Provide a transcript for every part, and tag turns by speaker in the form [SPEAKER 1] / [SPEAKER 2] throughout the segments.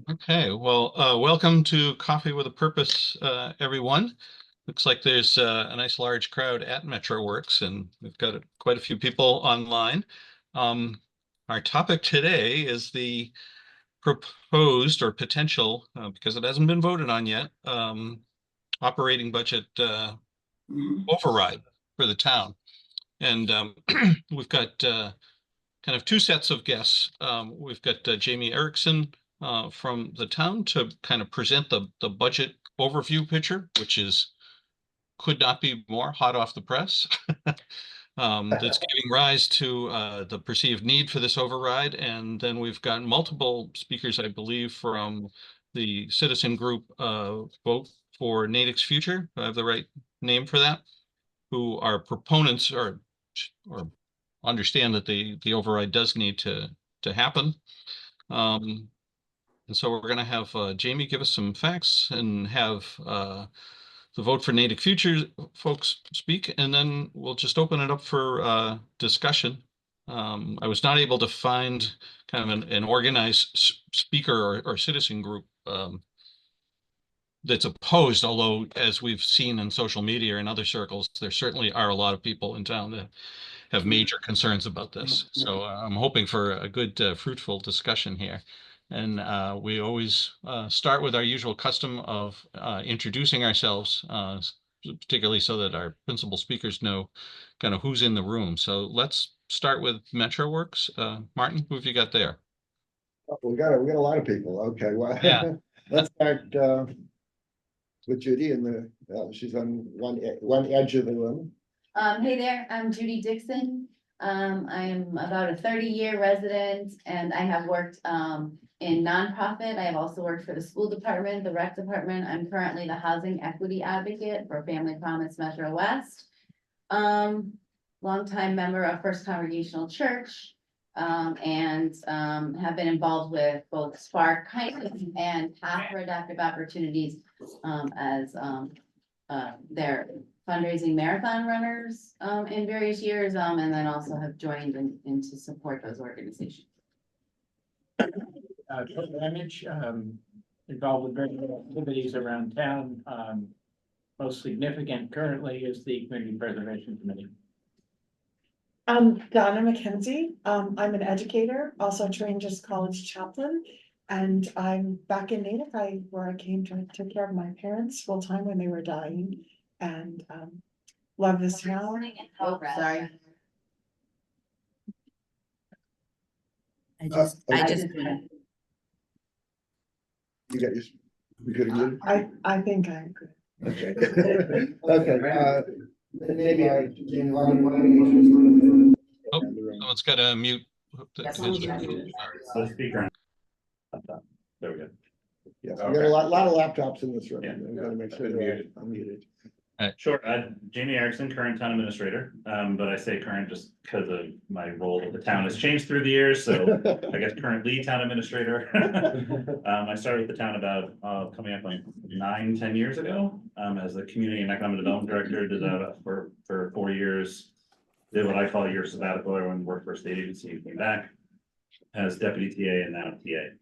[SPEAKER 1] Okay, well, welcome to Coffee with a Purpose, everyone. Looks like there's a nice large crowd at MetroWorks, and we've got quite a few people online. Our topic today is the proposed or potential, because it hasn't been voted on yet, operating budget override for the town. And we've got kind of two sets of guests. We've got Jamie Errickson from the town to kind of present the budget overview picture, which could not be more hot off the press. That's giving rise to the perceived need for this override. And then we've got multiple speakers, I believe, from the citizen group Vote for Natick's Future. I have the right name for that, who are proponents or understand that the override does need to happen. And so we're going to have Jamie give us some facts and have the Vote for Natick Future folks speak, and then we'll just open it up for discussion. I was not able to find kind of an organized speaker or citizen group that's opposed, although as we've seen in social media and other circles, there certainly are a lot of people in town that have major concerns about this. So I'm hoping for a good, fruitful discussion here. And we always start with our usual custom of introducing ourselves, particularly so that our principal speakers know kind of who's in the room. So let's start with MetroWorks. Martin, who have you got there?
[SPEAKER 2] Oh, we got a lot of people. Okay, well,
[SPEAKER 1] Yeah.
[SPEAKER 2] let's start with Judy, and she's on one edge of the room.
[SPEAKER 3] Hey there, I'm Judy Dixon. I'm about a 30-year resident, and I have worked in nonprofit. I have also worked for the school department, the rec department. I'm currently the housing equity advocate for Family Promise Metro West. Longtime member of First Congregational Church, and have been involved with both Spark and Path for Adaptive Opportunities as their fundraising marathon runners in various years, and then also have joined in to support those organizations.
[SPEAKER 4] Image involved with various activities around town. Most significant currently is the Community Preservation Committee.
[SPEAKER 5] I'm Donna McKenzie. I'm an educator, also trained as college chaplain, and I'm back in Natick, where I came to take care of my parents full time when they were dying, and love this town.
[SPEAKER 3] Oh, sorry.
[SPEAKER 2] I just you got your, you could have
[SPEAKER 5] I think I'm good.
[SPEAKER 2] okay. Okay. Maybe
[SPEAKER 1] Someone's got to mute.
[SPEAKER 4] The speaker. There we go.
[SPEAKER 2] Yes, we got a lot of laptops in this room.
[SPEAKER 4] Yeah.
[SPEAKER 2] I'm gonna make sure they're unmuted.
[SPEAKER 6] Sure. Jamie Errickson, current town administrator, but I say current just because of my role at the town has changed through the years. So I guess current lead town administrator. I started with the town about coming up on 9-10 years ago as the community and economic development director. Did that for 4 years. Did what I call a year sabbatical. Everyone worked for a state agency and came back as deputy TA and now TA.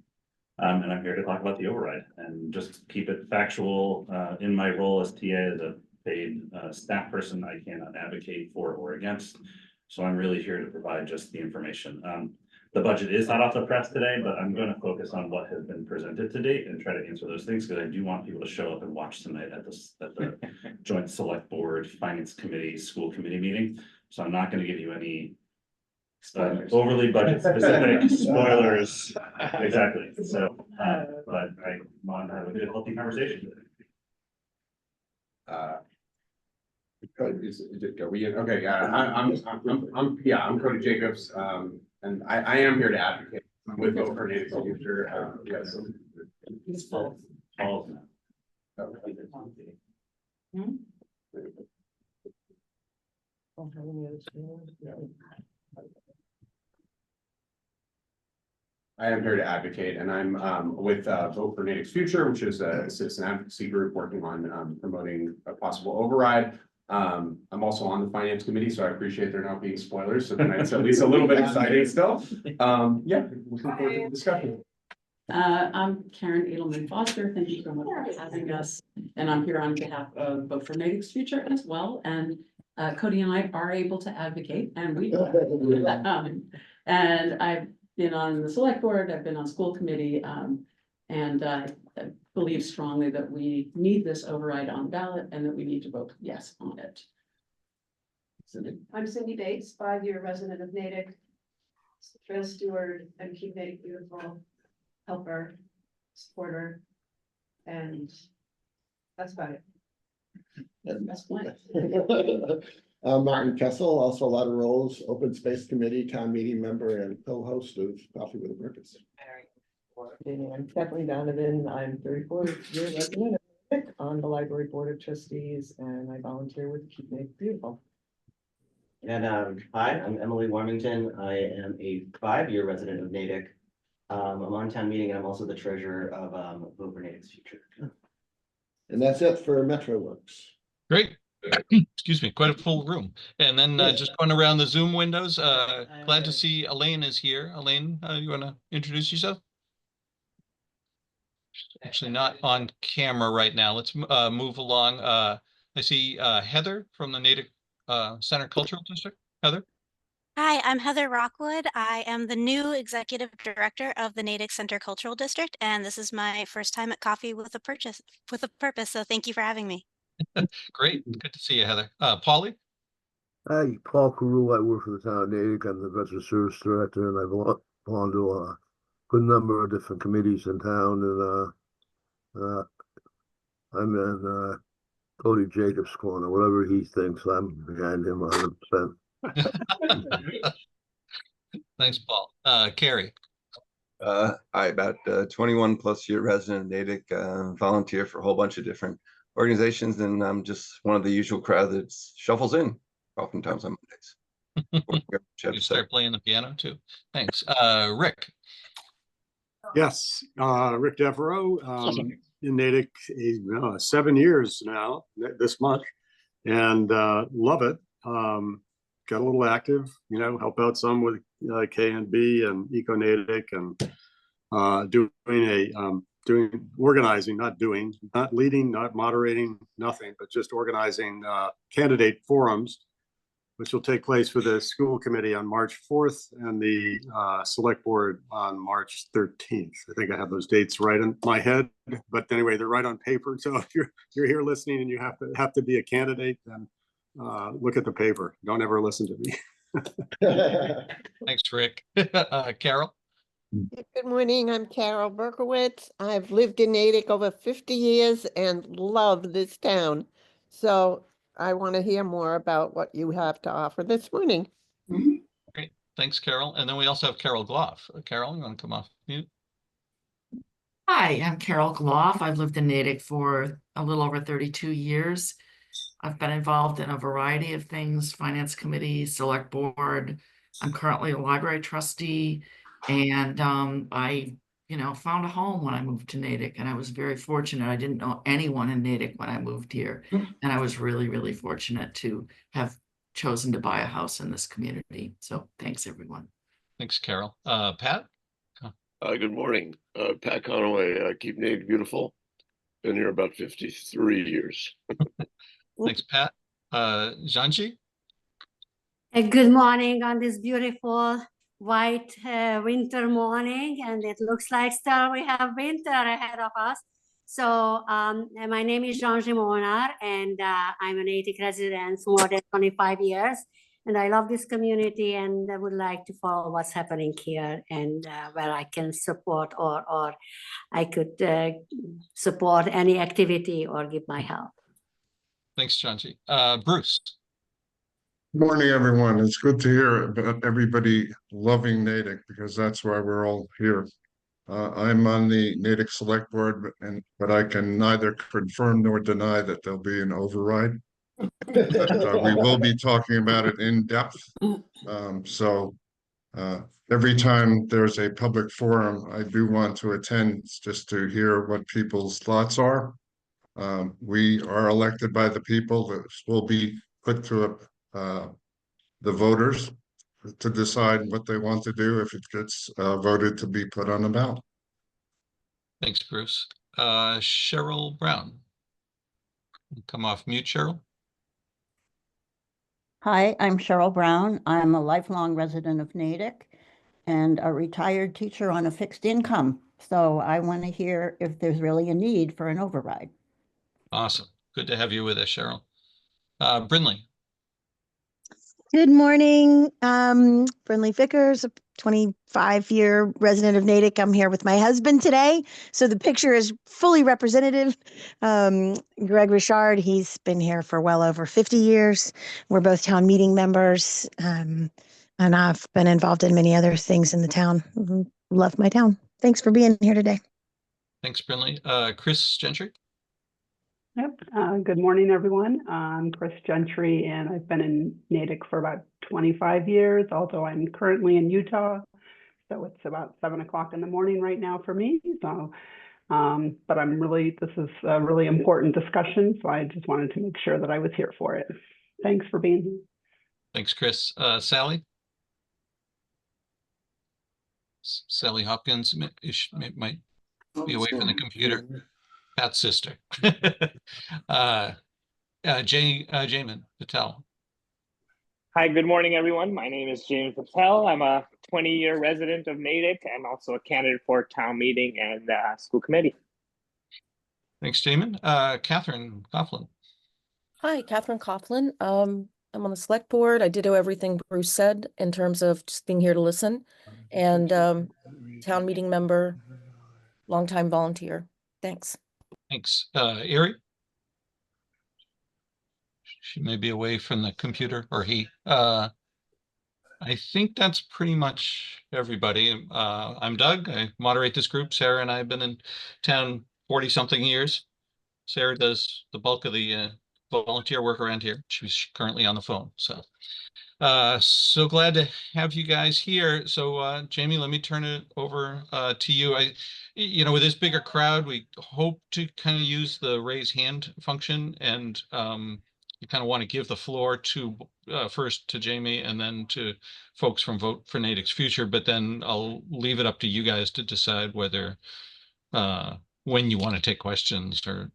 [SPEAKER 6] And I'm here to talk about the override and just keep it factual. In my role as TA as a paid staff person, I cannot advocate for or against. So I'm really here to provide just the information. The budget is hot off the press today, but I'm going to focus on what has been presented to date and try to answer those things because I do want people to show up and watch tonight at the Joint Select Board, Finance Committee, School Committee meeting. So I'm not going to give you any overly budget specific spoilers. Exactly. So, but I want to have a good, healthy conversation.
[SPEAKER 7] Okay, I'm Cody Jacobs, and I am here to advocate with Vote for Natick's Future. Yes. I am here to advocate, and I'm with Vote for Natick's Future, which is a citizen advocacy group working on promoting a possible override. I'm also on the finance committee, so I appreciate there not being spoilers. So tonight's at least a little bit exciting still. Yeah, looking forward to the discussion.
[SPEAKER 8] I'm Karen Adelman-Foster. Thank you so much for having us. And I'm here on behalf of Vote for Natick's Future as well. And Cody and I are able to advocate and we and I've been on the select board, I've been on school committee, and I believe strongly that we need this override on ballot and that we need to vote yes on it.
[SPEAKER 9] I'm Cindy Bates, 5-year resident of Natick, trail steward and keep Natick beautiful, helper, supporter, and that's about it. That's fine.
[SPEAKER 2] Martin Kessel, also a lot of roles, Open Space Committee, town meeting member, and co-host of Coffee with a Purpose.
[SPEAKER 10] I'm Kathleen Donovan. I'm 34-year resident of Natick on the library board of trustees, and I volunteer with Keep Natick Beautiful.
[SPEAKER 11] And hi, I'm Emily Warmington. I am a 5-year resident of Natick. I'm on town meeting and I'm also the treasurer of Vote for Natick's Future.
[SPEAKER 2] And that's it for Metro Works.
[SPEAKER 1] Great. Excuse me, quite a full room. And then
[SPEAKER 2] Yeah.
[SPEAKER 1] just going around the Zoom windows, glad to see Elaine is here. Elaine, you want to introduce yourself? Actually not on camera right now. Let's move along. I see Heather from the Natick Center Cultural District. Heather?
[SPEAKER 12] Hi, I'm Heather Rockwood. I am the new executive director of the Natick Center Cultural District, and this is my first time at Coffee with a Purpose. So thank you for having me.
[SPEAKER 1] Great. Good to see you, Heather. Polly?
[SPEAKER 13] Hi, Paul Carew. I work for the town of Natick. I'm the Veteran Service Director, and I belong to a good number of different committees in town. And I'm in Cody Jacobs' corner. Whatever he thinks, I'm behind him 100%.
[SPEAKER 1] Thanks, Paul. Carrie?
[SPEAKER 14] I about 21 plus year resident of Natick, volunteer for a whole bunch of different organizations, and I'm just one of the usual crowd that shuffles in oftentimes on Mondays.
[SPEAKER 1] You start playing the piano too. Thanks. Rick?
[SPEAKER 15] Yes, Rick Devereaux, in Natick, 7 years now, this month, and love it. Got a little active, help out some with KNB and Eco Natick, and doing organizing, not leading, not moderating, nothing, but just organizing candidate forums, which will take place for the school committee on March 4th and the select board on March 13th. I think I have those dates right in my head, but anyway, they're right on paper. So if you're here listening and you have to be a candidate, then look at the paper. Don't ever listen to me.
[SPEAKER 1] Thanks, Rick. Carol?
[SPEAKER 16] Good morning. I'm Carol Berkowitz. I've lived in Natick over 50 years and love this town. So I want to hear more about what you have to offer this morning.
[SPEAKER 1] Great. Thanks, Carol. And then we also have Carol Gloff. Carol, you want to come off mute?
[SPEAKER 17] Hi, I'm Carol Gloff. I've lived in Natick for a little over 32 years. I've been involved in a variety of things, finance committee, select board. I'm currently a library trustee, and I found a home when I moved to Natick, and I was very fortunate. I didn't know anyone in Natick when I moved here, and I was really, really fortunate to have chosen to buy a house in this community. So thanks, everyone.
[SPEAKER 1] Thanks, Carol. Pat?
[SPEAKER 18] Good morning. Pat Conaway, Keep Natick Beautiful. Been here about 53 years.
[SPEAKER 1] Thanks, Pat. Janji?
[SPEAKER 19] Good morning on this beautiful white winter morning, and it looks like still we have winter ahead of us. So my name is Janji Monar, and I'm a Natick resident for more than 25 years. And I love this community, and I would like to follow what's happening here, and where I can support or I could support any activity or give my help.
[SPEAKER 1] Thanks, Janji. Bruce?
[SPEAKER 20] Good morning, everyone. It's good to hear about everybody loving Natick, because that's why we're all here. I'm on the Natick Select Board, but I can neither confirm nor deny that there'll be an override. But, we will be talking about it in depth. Every time there's a public forum, I do want to attend just to hear what people's thoughts are. We are elected by the people. This will be put to the voters to decide what they want to do if it gets voted to be put on the ballot.
[SPEAKER 1] Thanks, Bruce. Cheryl Brown. Come off mute, Cheryl.
[SPEAKER 21] Hi, I'm Cheryl Brown. I'm a lifelong resident of Natick and a retired teacher on a fixed income. So I want to hear if there's really a need for an override.
[SPEAKER 1] Awesome. Good to have you with us, Cheryl. Brinley.
[SPEAKER 22] Good morning, Brinley Vickers, a 25-year resident of Natick. I'm here with my husband today, so the picture is fully representative. Greg Richard, he's been here for well over 50 years. We're both town meeting members, and I've been involved in many other things in the town. Love my town. Thanks for being here today.
[SPEAKER 1] Thanks, Brinley. Chris Gentry.
[SPEAKER 23] Yep. Good morning, everyone. I'm Chris Gentry, and I've been in Natick for about 25 years, although I'm currently in Utah. So it's about 7 o'clock in the morning right now for me. So, but this is a really important discussion. So I just wanted to make sure that I was here for it. Thanks for being here.
[SPEAKER 1] Thanks, Chris. Sally. Sally Hopkins might be away from the computer. Pat's sister. Jamin Patel.
[SPEAKER 24] Hi, good morning, everyone. My name is Jamin Patel. I'm a 20-year resident of Natick. I'm also a candidate for town meeting and school committee.
[SPEAKER 1] Thanks, Jamin. Catherine Coughlin.
[SPEAKER 25] Hi, Catherine Coughlin. I'm on the select board. I ditto everything Bruce said in terms of just being here to listen, and town meeting member, longtime volunteer. Thanks.
[SPEAKER 1] Thanks. Erie. She may be away from the computer, or he. I think that's pretty much everybody. I'm Doug. I moderate this group. Sarah and I have been in town 40-something years. Sarah does the bulk of the volunteer work around here. She's currently on the phone. So glad to have you guys here. So Jamie, let me turn it over to you. With this bigger crowd, we hope to kind of use the raise hand function, and you kind of want to give the floor to first to Jamie and then to folks from Vote for Natick's Future, but then I'll leave it up to you guys to decide whether when you want to take questions or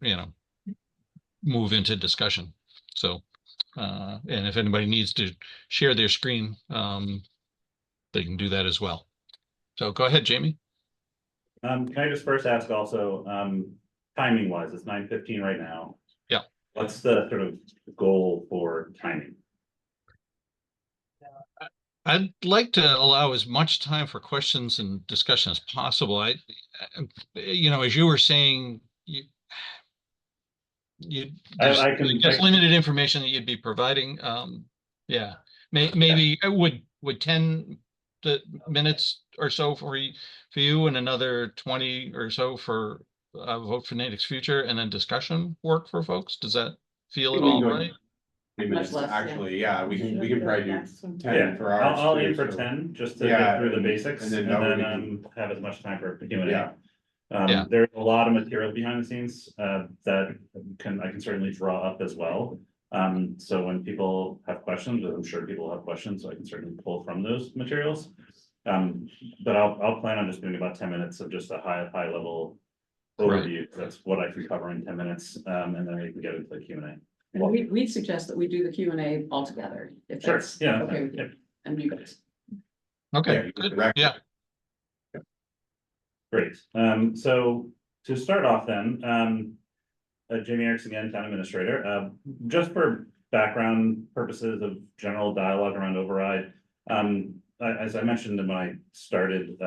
[SPEAKER 1] move into discussion. So and if anybody needs to share their screen, they can do that as well. So go ahead, Jamie.
[SPEAKER 6] Can I just first ask also, timing wise, it's 9:15 right now.
[SPEAKER 1] Yeah.
[SPEAKER 6] What's the sort of goal for timing?
[SPEAKER 1] I'd like to allow as much time for questions and discussion as possible. As you were saying, there's
[SPEAKER 6] I can
[SPEAKER 1] just limited information that you'd be providing. Yeah, maybe would 10 minutes or so for you, and another 20 or so for Vote for Natick's Future, and then discussion work for folks. Does that feel at all right?
[SPEAKER 7] Minutes, actually, yeah, we can probably do 10 for ours.
[SPEAKER 6] I'll aim for 10 just to get through the basics, and then have as much time for Q&A. There's a lot of material behind the scenes that I can certainly draw up as well. So when people have questions, I'm sure people have questions, so I can certainly pull from those materials. But I'll plan on just doing about 10 minutes of just a high level overview. That's what I can cover in 10 minutes, and then we can get into the Q&A.
[SPEAKER 8] And we'd suggest that we do the Q&A all together, if
[SPEAKER 6] Sure.
[SPEAKER 8] that's
[SPEAKER 6] Yeah.
[SPEAKER 8] okay with you, and you guys.
[SPEAKER 1] Okay, good. Yeah.
[SPEAKER 6] Great. So to start off then, Jamie Errickson again, town administrator. Just for background purposes of general dialogue around override, as I mentioned when I started,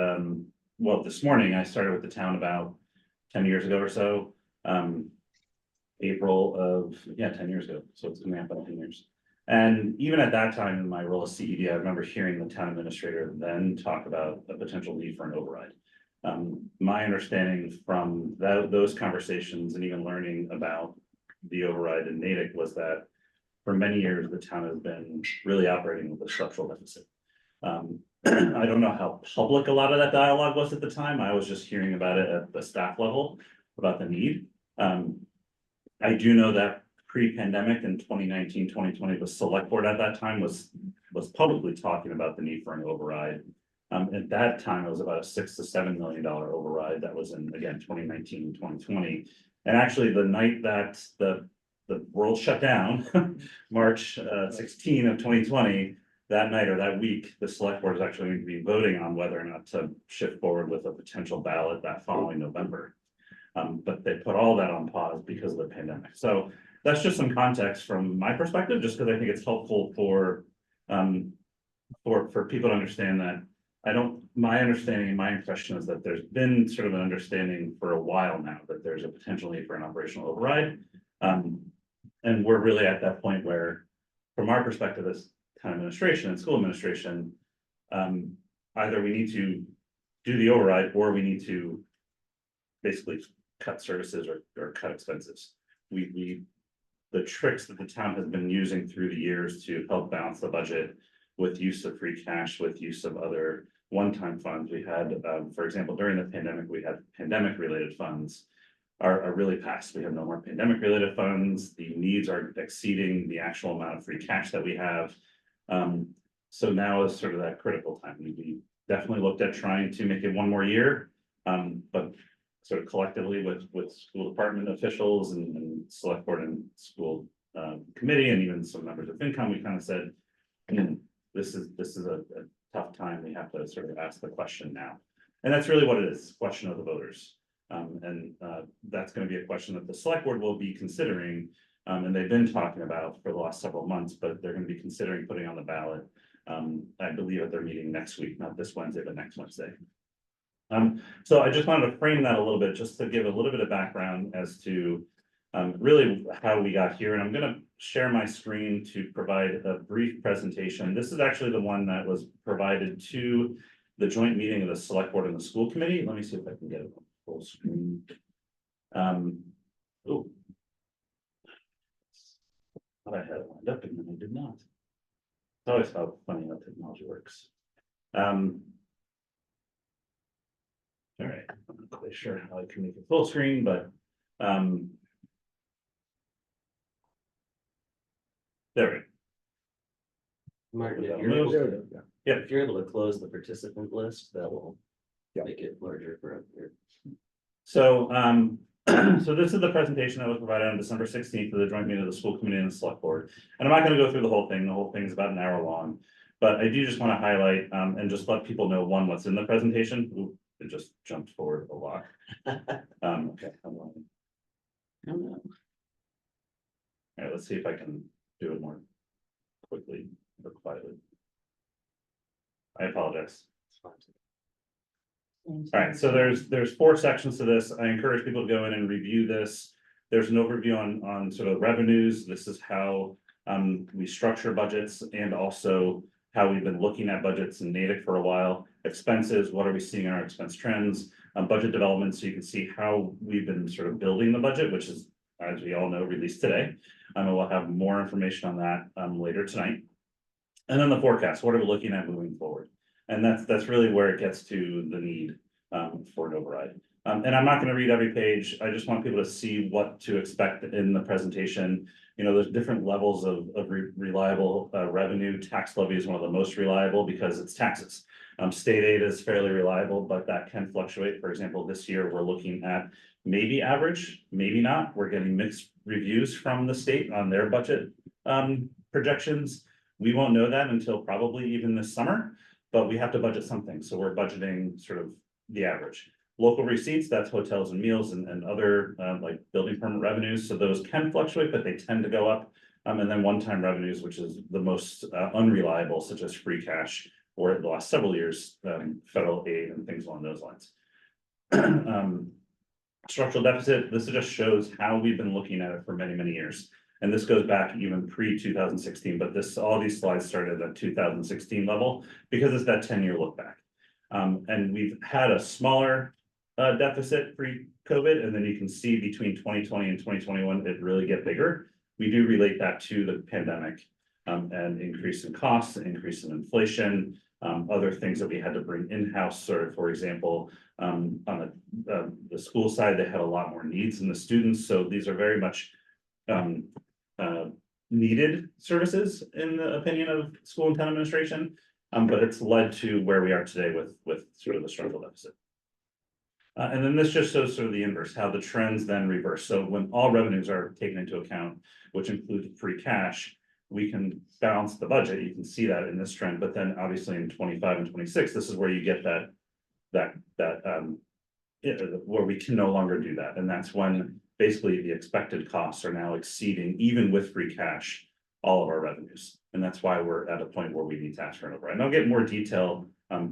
[SPEAKER 6] this morning, I started with the town about 10 years ago or so. April of 10 years ago. So it's coming up about 10 years. And even at that time in my role as CED, I remember hearing the town administrator then talk about a potential need for an override. My understanding from those conversations and even learning about the override in Natick was that for many years, the town has been really operating with a structural deficit. I don't know how public a lot of that dialogue was at the time. I was just hearing about it at the staff level about the need. I do know that pre-pandemic in 2019, 2020, the select board at that time was publicly talking about the need for an override At that time, it was about a $6 to $7 million override that was in, again, 2019, 2020. And actually, the night that the world shut down, March 16 of 2020, that night or that week, the select board is actually going to be voting on whether or not to shift forward with a potential ballot that following November. But they put all that on pause because of the pandemic. So that's just some context from my perspective, just because I think it's helpful for people to understand that my understanding and my impression is that there's been sort of an understanding for a while now that there's a potential need for an operational override. And we're really at that point where, from our perspective as town administration and school administration, either we need to do the override or we need to basically cut services or cut expenses. The tricks that the town has been using through the years to help balance the budget with use of free cash, with use of other one-time funds. We had, for example, during the pandemic, we had pandemic-related funds are really past. We have no more pandemic-related funds. The needs are exceeding the actual amount of free cash that we have. So now is sort of that critical time. We definitely looked at trying to make it one more year, but sort of collectively with school department officials and select board and school committee and even some members of FinCom, we kind of said, this is a tough time. We have to sort of ask the question now. And that's really what it is, question of the voters. That's going to be a question that the select board will be considering, and they've been talking about for the last several months, but they're going to be considering putting on the ballot, I believe at their meeting next week, not this Wednesday, but next Wednesday. So I just wanted to frame that a little bit, just to give a little bit of background as to really how we got here. And I'm going to share my screen to provide a brief presentation. This is actually the one that was provided to the joint meeting of the select board and the school committee. Let me see if I can get it on full screen. Oh, I had it lined up and then I did not. It's always how funny how technology works. All right, I'm not quite sure how I can make it full screen, but there we go.
[SPEAKER 11] Martin, if
[SPEAKER 6] Without
[SPEAKER 11] you're able
[SPEAKER 6] mouse.
[SPEAKER 11] to,
[SPEAKER 6] Yeah.
[SPEAKER 11] if you're able to close the participant list, that will make it larger for here.
[SPEAKER 6] So, so this is the presentation that was provided on December 16th to the joint meeting of the school committee and the select board. And I'm not going to go through the whole thing. The whole thing is about an hour long, but I do just want to highlight and just let people know what's in the presentation. Ooh, it just jumped forward a lot. Okay, hold on. All right, let's see if I can do it more quickly or quietly. I apologize. All right, so there's 4 sections to this. I encourage people to go in and review this. There's an overview on sort of revenues. This is how we structure budgets and also how we've been looking at budgets in Natick for a while. Expenses, what are we seeing in our expense trends? Budget development, so you can see how we've been sort of building the budget, which is, as we all know, released today. And we'll have more information on that later tonight. And then the forecast, what are we looking at moving forward? And that's really where it gets to the need for an override. And I'm not going to read every page. I just want people to see what to expect in the presentation. You know, there's different levels of reliable revenue. Tax levy is one of the most reliable because it's taxes. State aid is fairly reliable, but that can fluctuate. For example, this year we're looking at maybe average, maybe not. We're getting mixed reviews from the state on their budget projections. We won't know that until probably even this summer, but we have to budget something. So we're budgeting sort of the average. Local receipts, that's hotels and meals and other like building permit revenues. So those can fluctuate, but they tend to go up. And then one-time revenues, which is the most unreliable, such as free cash, or the last several years, federal aid and things along those lines. Structural deficit, this just shows how we've been looking at it for many, many years. And this goes back even pre-2016, but all these slides started at 2016 level because it's that 10-year look back. And we've had a smaller deficit pre-COVID, and then you can see between 2020 and 2021, it really get bigger. We do relate that to the pandemic and increase in costs, increase in inflation, other things that we had to bring in-house. Sort of, for example, on the school side, they had a lot more needs in the students. So these are very much needed services in the opinion of school and town administration. but it's led to where we are today with sort of the structural deficit. And then this just shows sort of the inverse, how the trends then reverse. So when all revenues are taken into account, which include free cash, we can balance the budget. You can see that in this trend, but then obviously in 25 and 26, this is where you get where we can no longer do that. And that's when basically the expected costs are now exceeding, even with free cash, all of our revenues. And that's why we're at a point where we need to ask for an override. And I'll get more detail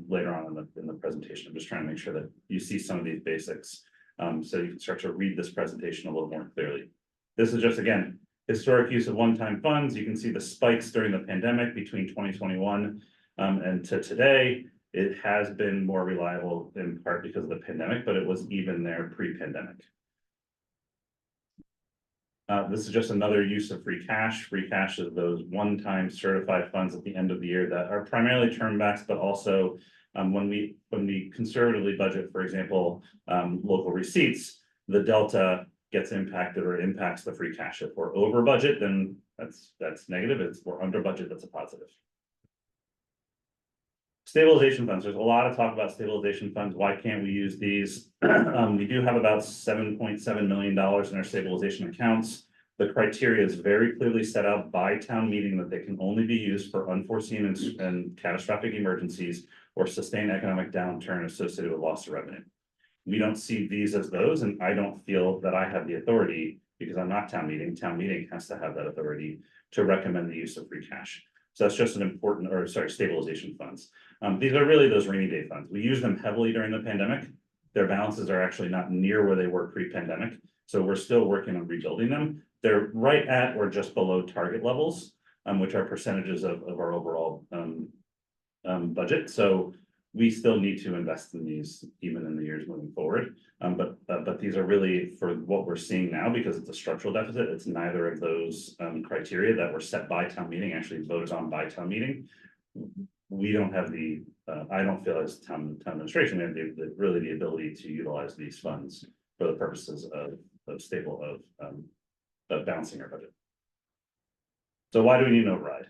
[SPEAKER 6] later on in the presentation. I'm just trying to make sure that you see some of these basics so you can start to read this presentation a little more clearly. This is just, again, historic use of one-time funds. You can see the spikes during the pandemic between 2021 and to today. It has been more reliable in part because of the pandemic, but it was even there pre-pandemic. This is just another use of free cash. Free cash is those one-time certified funds at the end of the year that are primarily term backs, but also when we conservatively budget, for example, local receipts, the delta gets impacted or impacts the free cash. If we're over budget, then that's negative. If we're under budget, that's a positive. Stabilization funds. There's a lot of talk about stabilization funds. Why can't we use these? We do have about $7.7 million in our stabilization accounts. The criteria is very clearly set out by town meeting that they can only be used for unforeseen and catastrophic emergencies or sustained economic downturn associated with loss of revenue. We don't see these as those, and I don't feel that I have the authority, because I'm not town meeting. Town meeting has to have that authority to recommend the use of free cash. So that's just an important, or sorry, stabilization funds. These are really those rainy day funds. We use them heavily during the pandemic. Their balances are actually not near where they were pre-pandemic. So we're still working on rebuilding them. They're right at or just below target levels, which are percentages of our overall budget. So we still need to invest in these even in the years moving forward. But these are really for what we're seeing now, because it's a structural deficit. It's neither of those criteria that were set by town meeting, actually voted on by town meeting. We don't have the, I don't feel as town administration, we have really the ability to utilize these funds for the purposes of balancing our budget. So why do we need an override?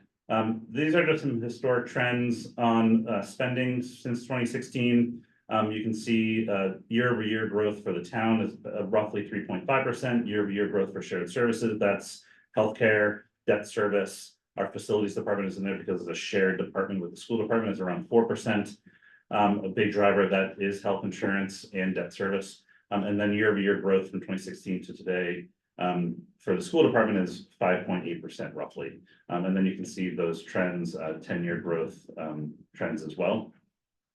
[SPEAKER 6] These are just some historic trends on spending since 2016. You can see year-over-year growth for the town is roughly 3.5%. Year-over-year growth for shared services, that's healthcare, debt service. Our facilities department is in there because it's a shared department with the school department, is around 4%. A big driver of that is health insurance and debt service. And then year-over-year growth from 2016 to today for the school department is 5.8% roughly. And then you can see those trends, 10-year growth trends as well.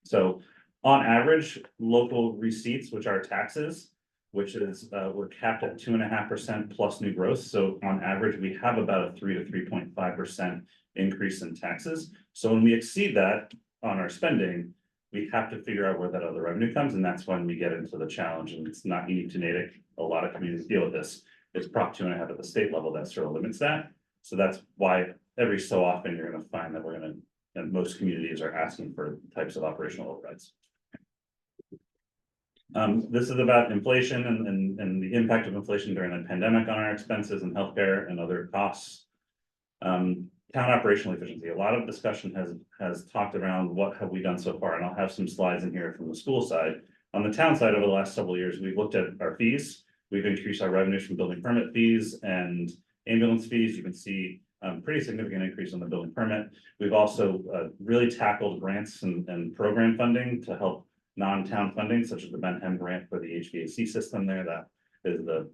[SPEAKER 6] So on average, local receipts, which are taxes, which is we're capped at 2.5% plus new growth. So on average, we have about a 3 to 3.5% increase in taxes. So when we exceed that on our spending, we have to figure out where that other revenue comes. And that's when we get into the challenge. And it's not unique to Natick. A lot of communities deal with this. It's Prop 2.5 at the state level that sort of limits that. So that's why every so often you're going to find that and most communities are asking for types of operational overrides. This is about inflation and the impact of inflation during the pandemic on our expenses and healthcare and other costs. Town operational efficiency. A lot of discussion has talked around what have we done so far, and I'll have some slides in here from the school side. On the town side, over the last several years, we've looked at our fees. We've increased our revenues from building permit fees and ambulance fees. You can see pretty significant increase on the building permit. We've also really tackled grants and program funding to help non-town funding, such as the Benham grant for the HVAC system there. That is the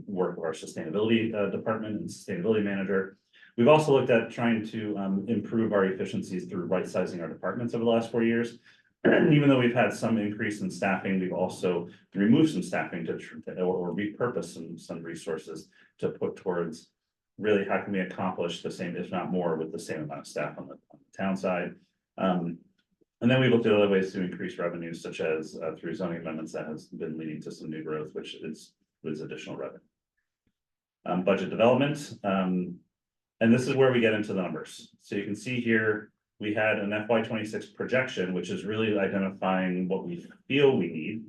[SPEAKER 6] work of our sustainability department and sustainability manager. We've also looked at trying to improve our efficiencies through right sizing our departments over the last 4 years. And even though we've had some increase in staffing, we've also removed some staffing or repurposed some resources to put towards really how can we accomplish the same, if not more, with the same amount of staff on the town side. And then we looked at other ways to increase revenues, such as through zoning amendments that has been leading to some new growth, which is additional revenue. Budget development. And this is where we get into the numbers. So you can see here, we had an FY26 projection, which is really identifying what we feel we need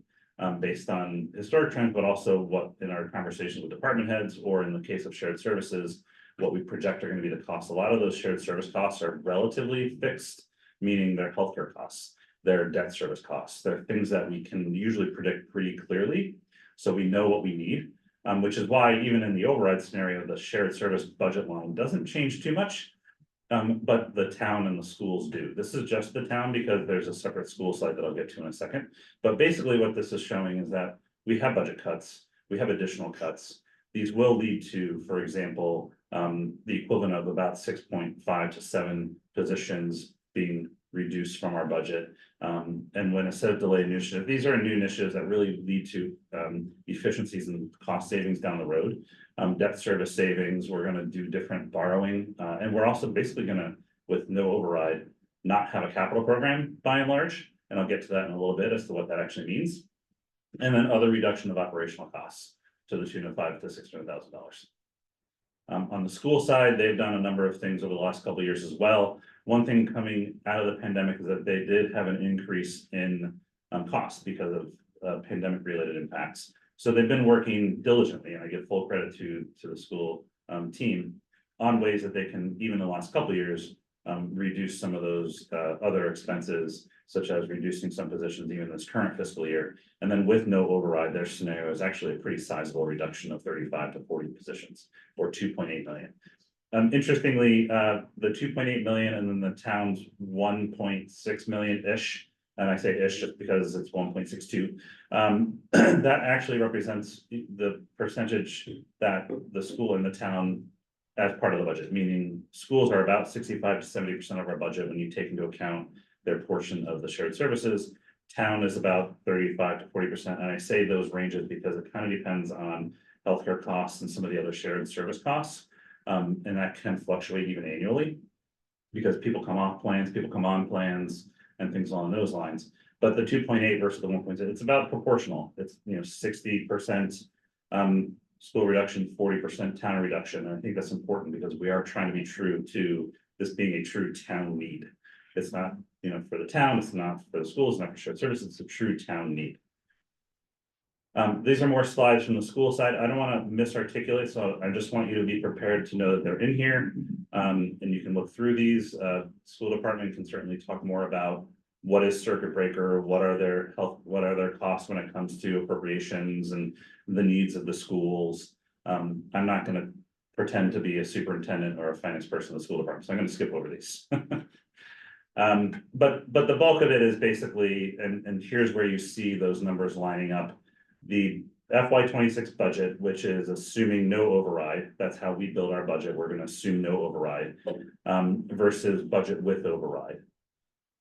[SPEAKER 6] based on historic trends, but also what in our conversations with department heads, or in the case of shared services, what we project are going to be the costs. A lot of those shared service costs are relatively fixed, meaning their healthcare costs, their debt service costs. They're things that we can usually predict pretty clearly, so we know what we need. Which is why even in the override scenario, the shared service budget line doesn't change too much. But the town and the schools do. This is just the town because there's a separate school slide that I'll get to in a second. But basically what this is showing is that we have budget cuts, we have additional cuts. These will lead to, for example, the equivalent of about 6.5 to 7 positions being reduced from our budget. And when it says delayed initiative, these are new initiatives that really lead to efficiencies and cost savings down the road. Debt service savings, we're gonna do different borrowing, and we're also basically gonna, with no override, not have a capital program by and large, and I'll get to that in a little bit as to what that actually means. And then other reduction of operational costs to the tune of $500,000 to $600,000. On the school side, they've done a number of things over the last couple of years as well. One thing coming out of the pandemic is that they did have an increase in costs because of pandemic related impacts. So they've been working diligently, and I give full credit to the school team on ways that they can, even in the last couple of years, reduce some of those other expenses, such as reducing some positions even this current fiscal year. And then with no override, their scenario is actually a pretty sizable reduction of 35 to 40 positions, or 2.8 million. Interestingly, the 2.8 million and then the town's 1.6 million-ish, and I say ish just because it's 1.62, that actually represents the percentage that the school and the town as part of the budget, meaning schools are about 65 to 70% of our budget when you take into account their portion of the shared services. Town is about 35 to 40%, and I say those ranges because it kind of depends on healthcare costs and some of the other shared service costs. And that can fluctuate even annually because people come off plans, people come on plans, and things along those lines. But the 2.8 versus the 1.6, it's about proportional. It's 60% school reduction, 40% town reduction. And I think that's important because we are trying to be true to this being a true town need. It's not, for the town, it's not for the schools, it's not for shared services, it's a true town need. These are more slides from the school side. I don't want to misarticulate, so I just want you to be prepared to know that they're in here. And you can look through these. School department can certainly talk more about what is circuit breaker, what are their costs when it comes to appropriations and the needs of the schools. I'm not going to pretend to be a superintendent or a finance person in the school department, so I'm going to skip over these. But the bulk of it is basically, and here's where you see those numbers lining up. The FY26 budget, which is assuming no override, that's how we build our budget. We're going to assume no override versus budget with override.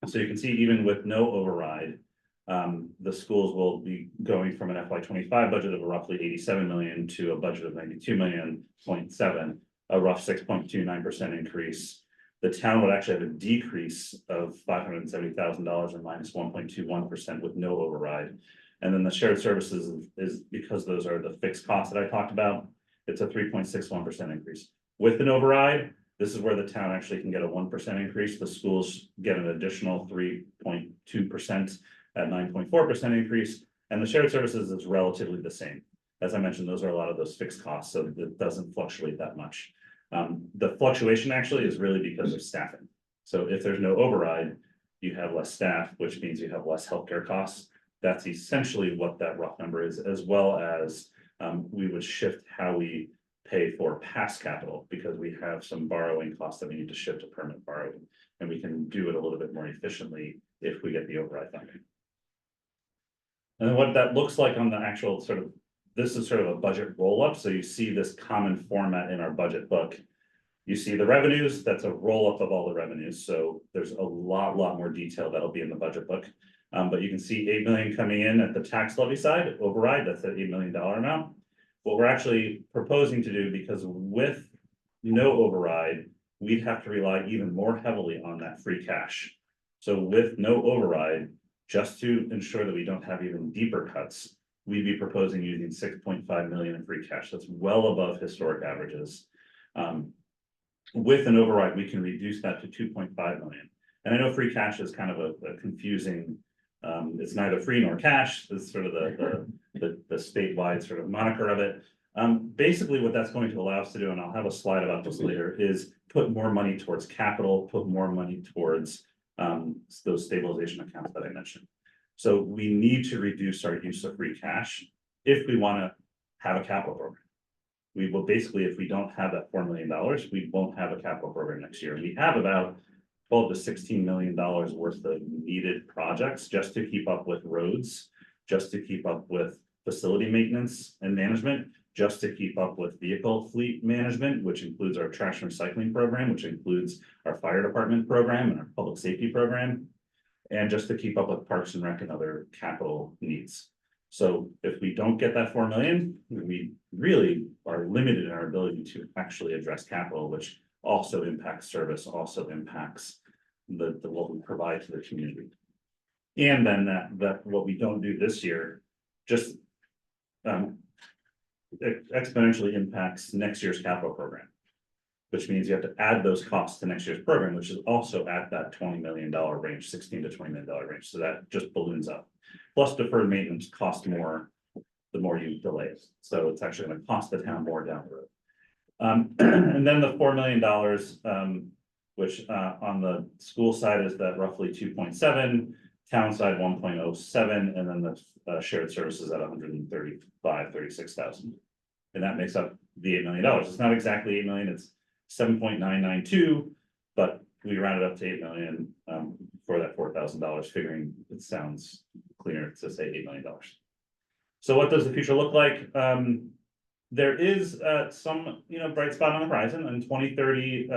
[SPEAKER 6] So you can see even with no override, the schools will be going from an FY25 budget of roughly 87 million to a budget of 92.7 million, a rough 6.29% increase. The town would actually have a decrease of $570,000 or minus 1.21% with no override. And then the shared services is because those are the fixed costs that I talked about, it's a 3.61% increase. With an override, this is where the town actually can get a 1% increase. The schools get an additional 3.2% at 9.4% increase. And the shared services is relatively the same. As I mentioned, those are a lot of those fixed costs, so it doesn't fluctuate that much. The fluctuation actually is really because of staffing. So if there's no override, you have less staff, which means you have less healthcare costs. That's essentially what that rough number is, as well as we would shift how we pay for past capital because we have some borrowing costs that we need to shift to permanent borrowing, and we can do it a little bit more efficiently if we get the override funding. And what that looks like on the actual this is sort of a budget roll up. So you see this common format in our budget book. You see the revenues, that's a roll up of all the revenues. So there's a lot more detail that'll be in the budget book. But you can see 8 million coming in at the tax levy side, override, that's an $8 million amount. What we're actually proposing to do, because with no override, we'd have to rely even more heavily on that free cash. So with no override, just to ensure that we don't have even deeper cuts, we'd be proposing using 6.5 million in free cash. That's well above historic averages. With an override, we can reduce that to 2.5 million. And I know free cash is kind of a confusing, it's neither free nor cash. It's sort of the statewide sort of moniker of it. Basically what that's going to allow us to do, and I'll have a slide about this later, is put more money towards capital, put more money towards those stabilization accounts that I mentioned. So we need to reduce our use of free cash if we want to have a capital program. We will basically, if we don't have that $4 million, we won't have a capital program next year. We have about $12 to $16 million worth of needed projects just to keep up with roads, just to keep up with facility maintenance and management, just to keep up with vehicle fleet management, which includes our trash and recycling program, which includes our fire department program and our public safety program, and just to keep up with Parks and Rec and other capital needs. So if we don't get that 4 million, we really are limited in our ability to actually address capital, which also impacts service, also impacts the what we provide to the community. And then that what we don't do this year just it exponentially impacts next year's capital program, which means you have to add those costs to next year's program, which is also at that $20 million range, $16 to $20 million range. So that just balloons up. Plus deferred maintenance costs more the more you delay it. So it's actually going to cost the town more down the road. And then the $4 million, which on the school side is that roughly 2.7, town side 1.07, and then the shared services at 136,000. And that makes up the $8 million. It's not exactly 8 million, it's 7.992, but we rounded up to 8 million for that $4,000, figuring it sounds cleaner to say $8 million. So what does the future look like? There is some bright spot on the horizon. In 2030,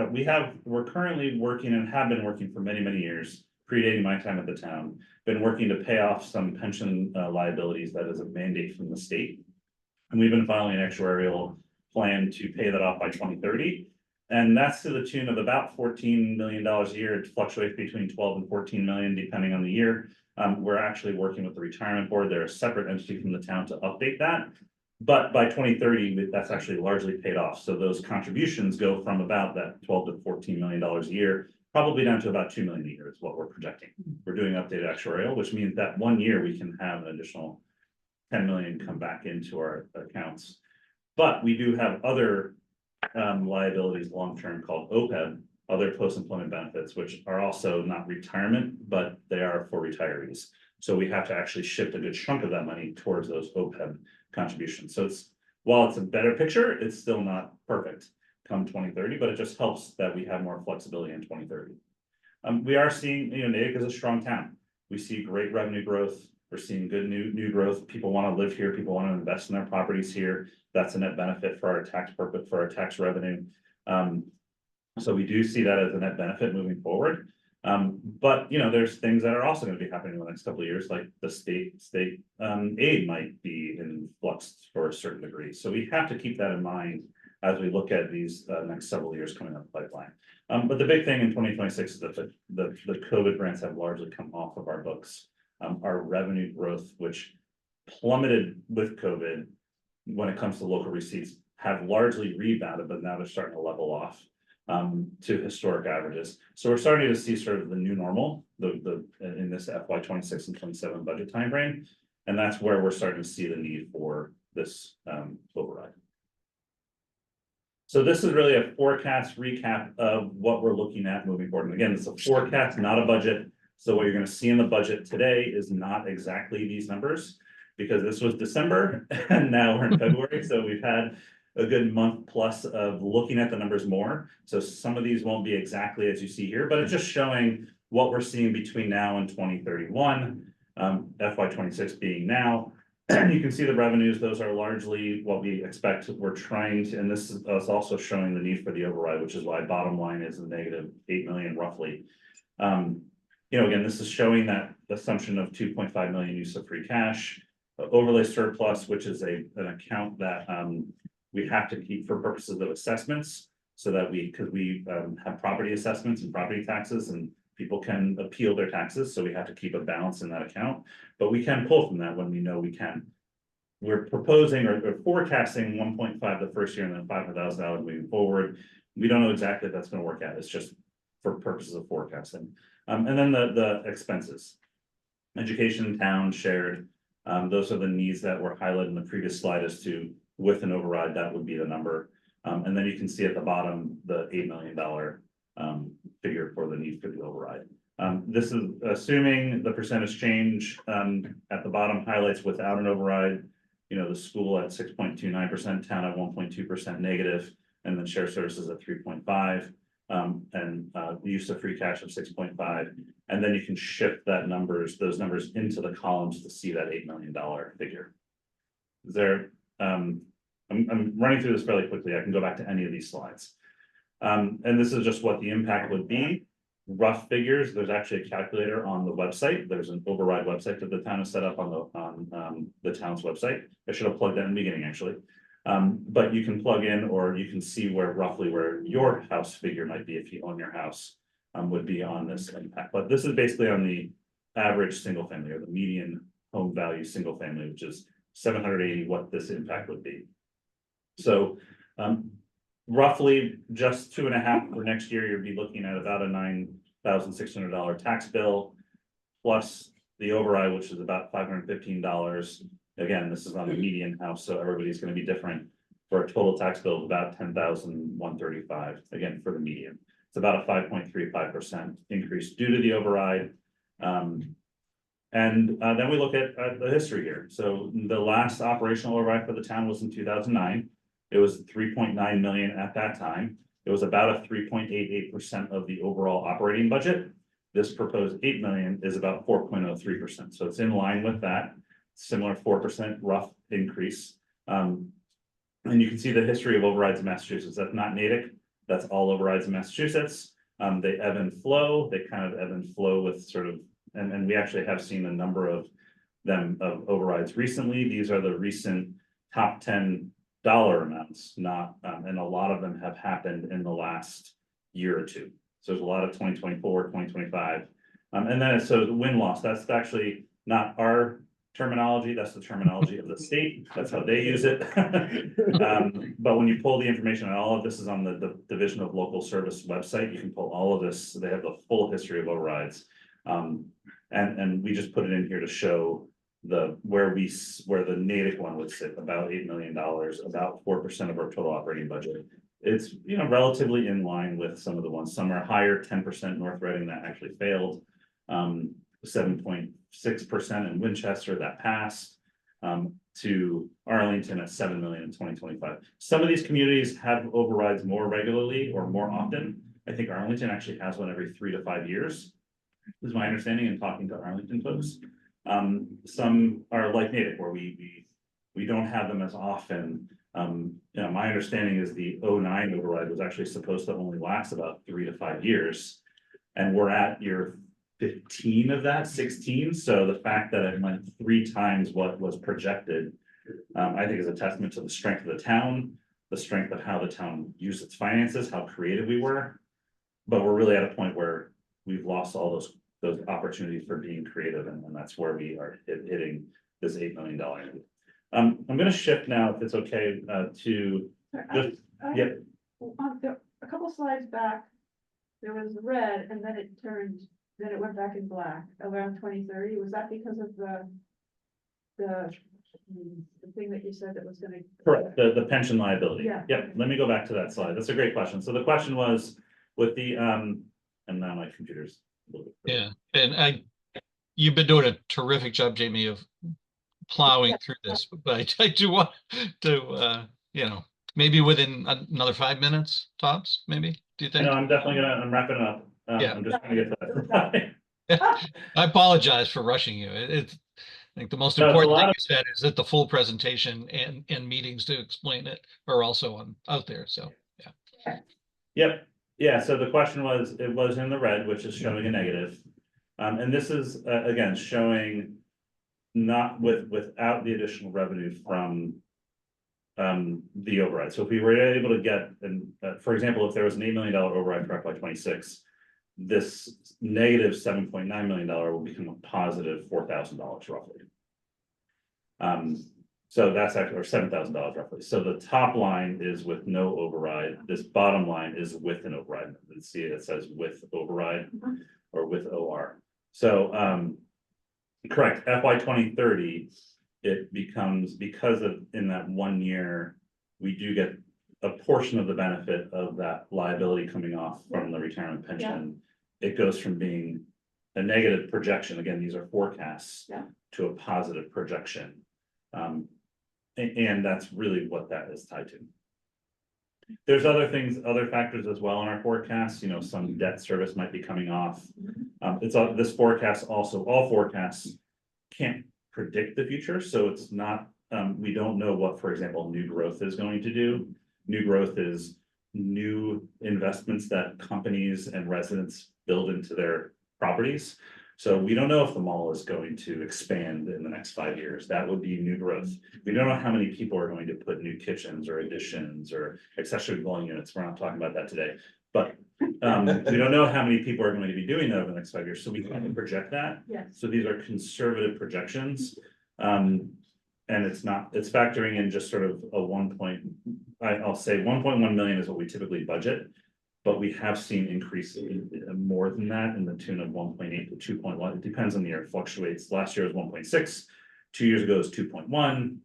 [SPEAKER 6] we're currently working and have been working for many years, predating my time at the town, been working to pay off some pension liabilities that is a mandate from the state. And we've been filing an actuarial plan to pay that off by 2030. And that's to the tune of about $14 million a year. It fluctuates between 12 and 14 million, depending on the year. We're actually working with the retirement board. They're a separate entity from the town to update that. But by 2030, that's actually largely paid off. So those contributions go from about that 12 to 14 million dollars a year, probably down to about 2 million a year is what we're projecting. We're doing updated actuarial, which means that 1 year we can have an additional 10 million come back into our accounts. But we do have other liabilities long-term called OPEB, other post-employment benefits, which are also not retirement, but they are for retirees. So we have to actually shift a good chunk of that money towards those OPEB contributions. So while it's a better picture, it's still not perfect come 2030, but it just helps that we have more flexibility in 2030. We are seeing, Natick is a strong town. We see great revenue growth. We're seeing good new growth. People want to live here. People want to invest in their properties here. That's a net benefit for our tax purpose, for our tax revenue. So we do see that as a net benefit moving forward. But there's things that are also going to be happening in the next couple of years, like the state aid might be in flux for a certain degree. So we have to keep that in mind as we look at these next several years coming up the pipeline. But the big thing in 2026 is that the COVID grants have largely come off of our books. Our revenue growth, which plummeted with COVID when it comes to local receipts, have largely rebounded, but now they're starting to level off to historic averages. So we're starting to see sort of the new normal, in this FY 26 and 27 budget timeframe. And that's where we're starting to see the need for this override. So this is really a forecast recap of what we're looking at moving forward. And again, it's a forecast, not a budget. So what you're going to see in the budget today is not exactly these numbers, because this was December and now we're in February. So we've had a good month plus of looking at the numbers more. So some of these won't be exactly as you see here, but it's just showing what we're seeing between now and 2031, FY 26 being now. And you can see the revenues, those are largely what we expect. We're trying to, and this is us also showing the need for the override, which is why bottom line is a negative 8 million roughly. Again, this is showing that assumption of 2.5 million use of free cash, overlay surplus, which is an account that we have to keep for purposes of assessments, so that because we have property assessments and property taxes, and people can appeal their taxes, so we have to keep a balance in that account. But we can pull from that when we know we can. We're proposing or forecasting 1.5 the first year and then $500,000 moving forward. We don't know exactly if that's going to work out. It's just for purposes of forecasting. And then the expenses, education, town, shared. Those are the needs that were highlighted in the previous slide as to with an override, that would be the number. And then you can see at the bottom, the $8 million figure for the need for the override. This is assuming the percentage change at the bottom highlights without an override. You know, the school at 6.29%, town at 1.2% negative, and then shared services at 3.5. And the use of free cash of 6.5. And then you can shift those numbers into the columns to see that $8 million figure. There, I'm running through this fairly quickly. I can go back to any of these slides. And this is just what the impact would be. Rough figures, there's actually a calculator on the website. There's an override website that the town has set up on the town's website. I should have plugged that in the beginning, actually. But you can plug in, or you can see roughly where your house figure might be if you own your house, would be on this impact. But this is basically on the average single family, or the median home value single family, which is 780, what this impact would be. So roughly just 2.5 for next year, you'd be looking at about a $9,600 tax bill, plus the override, which is about $515. Again, this is on the median house, so everybody's going to be different, for a total tax bill of about $10,135, again, for the median. It's about a 5.35% increase due to the override. And then we look at the history here. So the last operational override for the town was in 2009. It was 3.9 million at that time. It was about a 3.88% of the overall operating budget. This proposed 8 million is about 4.03%. So it's in line with that. Similar 4% rough increase. And you can see the history of overrides in Massachusetts. That's not Natick, that's all overrides in Massachusetts. They ebb and flow, they kind of ebb and flow with sort of, and we actually have seen a number of them of overrides recently. These are the recent top 10 dollar amounts, not, and a lot of them have happened in the last year or two. So there's a lot of 2024, 2025. And then so the win-loss, that's actually not our terminology, that's the terminology of the state, that's how they use it. But when you pull the information, and all of this is on the Division of Local Service website, you can pull all of this. They have the full history of overrides. And we just put it in here to show where the Natick one would sit, about $8 million, about 4% of our total operating budget. It's, you know, relatively in line with some of the ones. Some are higher, 10% North Reading that actually failed, 7.6% in Winchester that passed, to Arlington at 7 million in 2025. Some of these communities have overrides more regularly or more often. I think Arlington actually has one every 3 to 5 years, is my understanding in talking to Arlington folks. Some are like Natick, where we don't have them as often. You know, my understanding is the 09 override was actually supposed to only last about 3 to 5 years, and we're at year 15 of that, 16. So the fact that it went 3 times what was projected, I think is a testament to the strength of the town, the strength of how the town used its finances, how creative we were. But we're really at a point where we've lost all those opportunities for being creative, and that's where we are hitting this $8 million. I'm going to shift now, if it's okay, to just
[SPEAKER 8] A couple slides back, there was red, and then it went back in black around 2030. Was that because of the thing that you said that was going to?
[SPEAKER 6] Correct, the pension liability.
[SPEAKER 8] Yeah.
[SPEAKER 6] Yep, let me go back to that slide. That's a great question. So the question was with the, and now my computer's a little bit.
[SPEAKER 1] Yeah, and you've been doing a terrific job, Jamie, of plowing through this, but I do want to, you know, maybe within another 5 minutes tops, maybe, do you think?
[SPEAKER 6] No, I'm wrapping it up.
[SPEAKER 1] Yeah.
[SPEAKER 6] I'm just trying to get to that.
[SPEAKER 1] I apologize for rushing you. I think the most important thing you said is that the full presentation and meetings to explain it are also out there, so, yeah.
[SPEAKER 6] Yep, yeah, so the question was, it was in the red, which is showing a negative. And this is, again, showing not without the additional revenue from the override. So if we were able to get, for example, if there was an $8 million override for FY26, this negative $7.9 million will become a positive $4,000 roughly. So that's actually, or $7,000 roughly. So the top line is with no override. This bottom line is with an override. Let's see, it says with override or with OR. So correct, FY 2030, it becomes, because of in that 1 year, we do get a portion of the benefit of that liability coming off from the retirement pension. It goes from being a negative projection. Again, these are forecasts
[SPEAKER 8] Yeah.
[SPEAKER 6] to a positive projection. And that's really what that is tied to. There's other things, other factors as well in our forecasts, you know, some debt service might be coming off. This forecast also, all forecasts can't predict the future, so it's not, we don't know what, for example, new growth is going to do. New growth is new investments that companies and residents build into their properties. So we don't know if the mall is going to expand in the next 5 years. That would be new growth. We don't know how many people are going to put new kitchens or additions or accessory dwelling units. We're not talking about that today. But we don't know how many people are going to be doing that over the next 5 years. So we can't project that.
[SPEAKER 8] Yes.
[SPEAKER 6] So these are conservative projections. And it's factoring in just sort of a I'll say 1.1 million is what we typically budget. But we have seen increase more than that in the tune of 1.8 to 2.1. It depends on the year, it fluctuates. Last year was 1.6, 2 years ago was 2.1,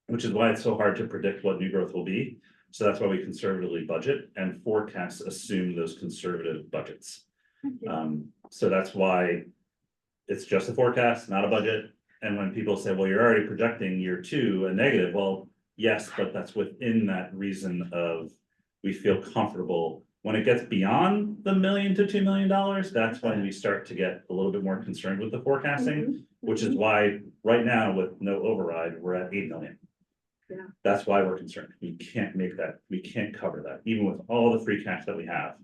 [SPEAKER 6] which is why it's so hard to predict what new growth will be. So that's why we conservatively budget, and forecasts assume those conservative budgets. So that's why it's just a forecast, not a budget. And when people say, well, you're already projecting year 2 a negative, well, yes, but that's within that reason of we feel comfortable. When it gets beyond the $1 million to $2 million, that's when we start to get a little bit more concerned with the forecasting, which is why right now with no override, we're at 8 million.
[SPEAKER 8] Yeah.
[SPEAKER 6] That's why we're concerned. We can't make that, we can't cover that, even with all the free cash that we have.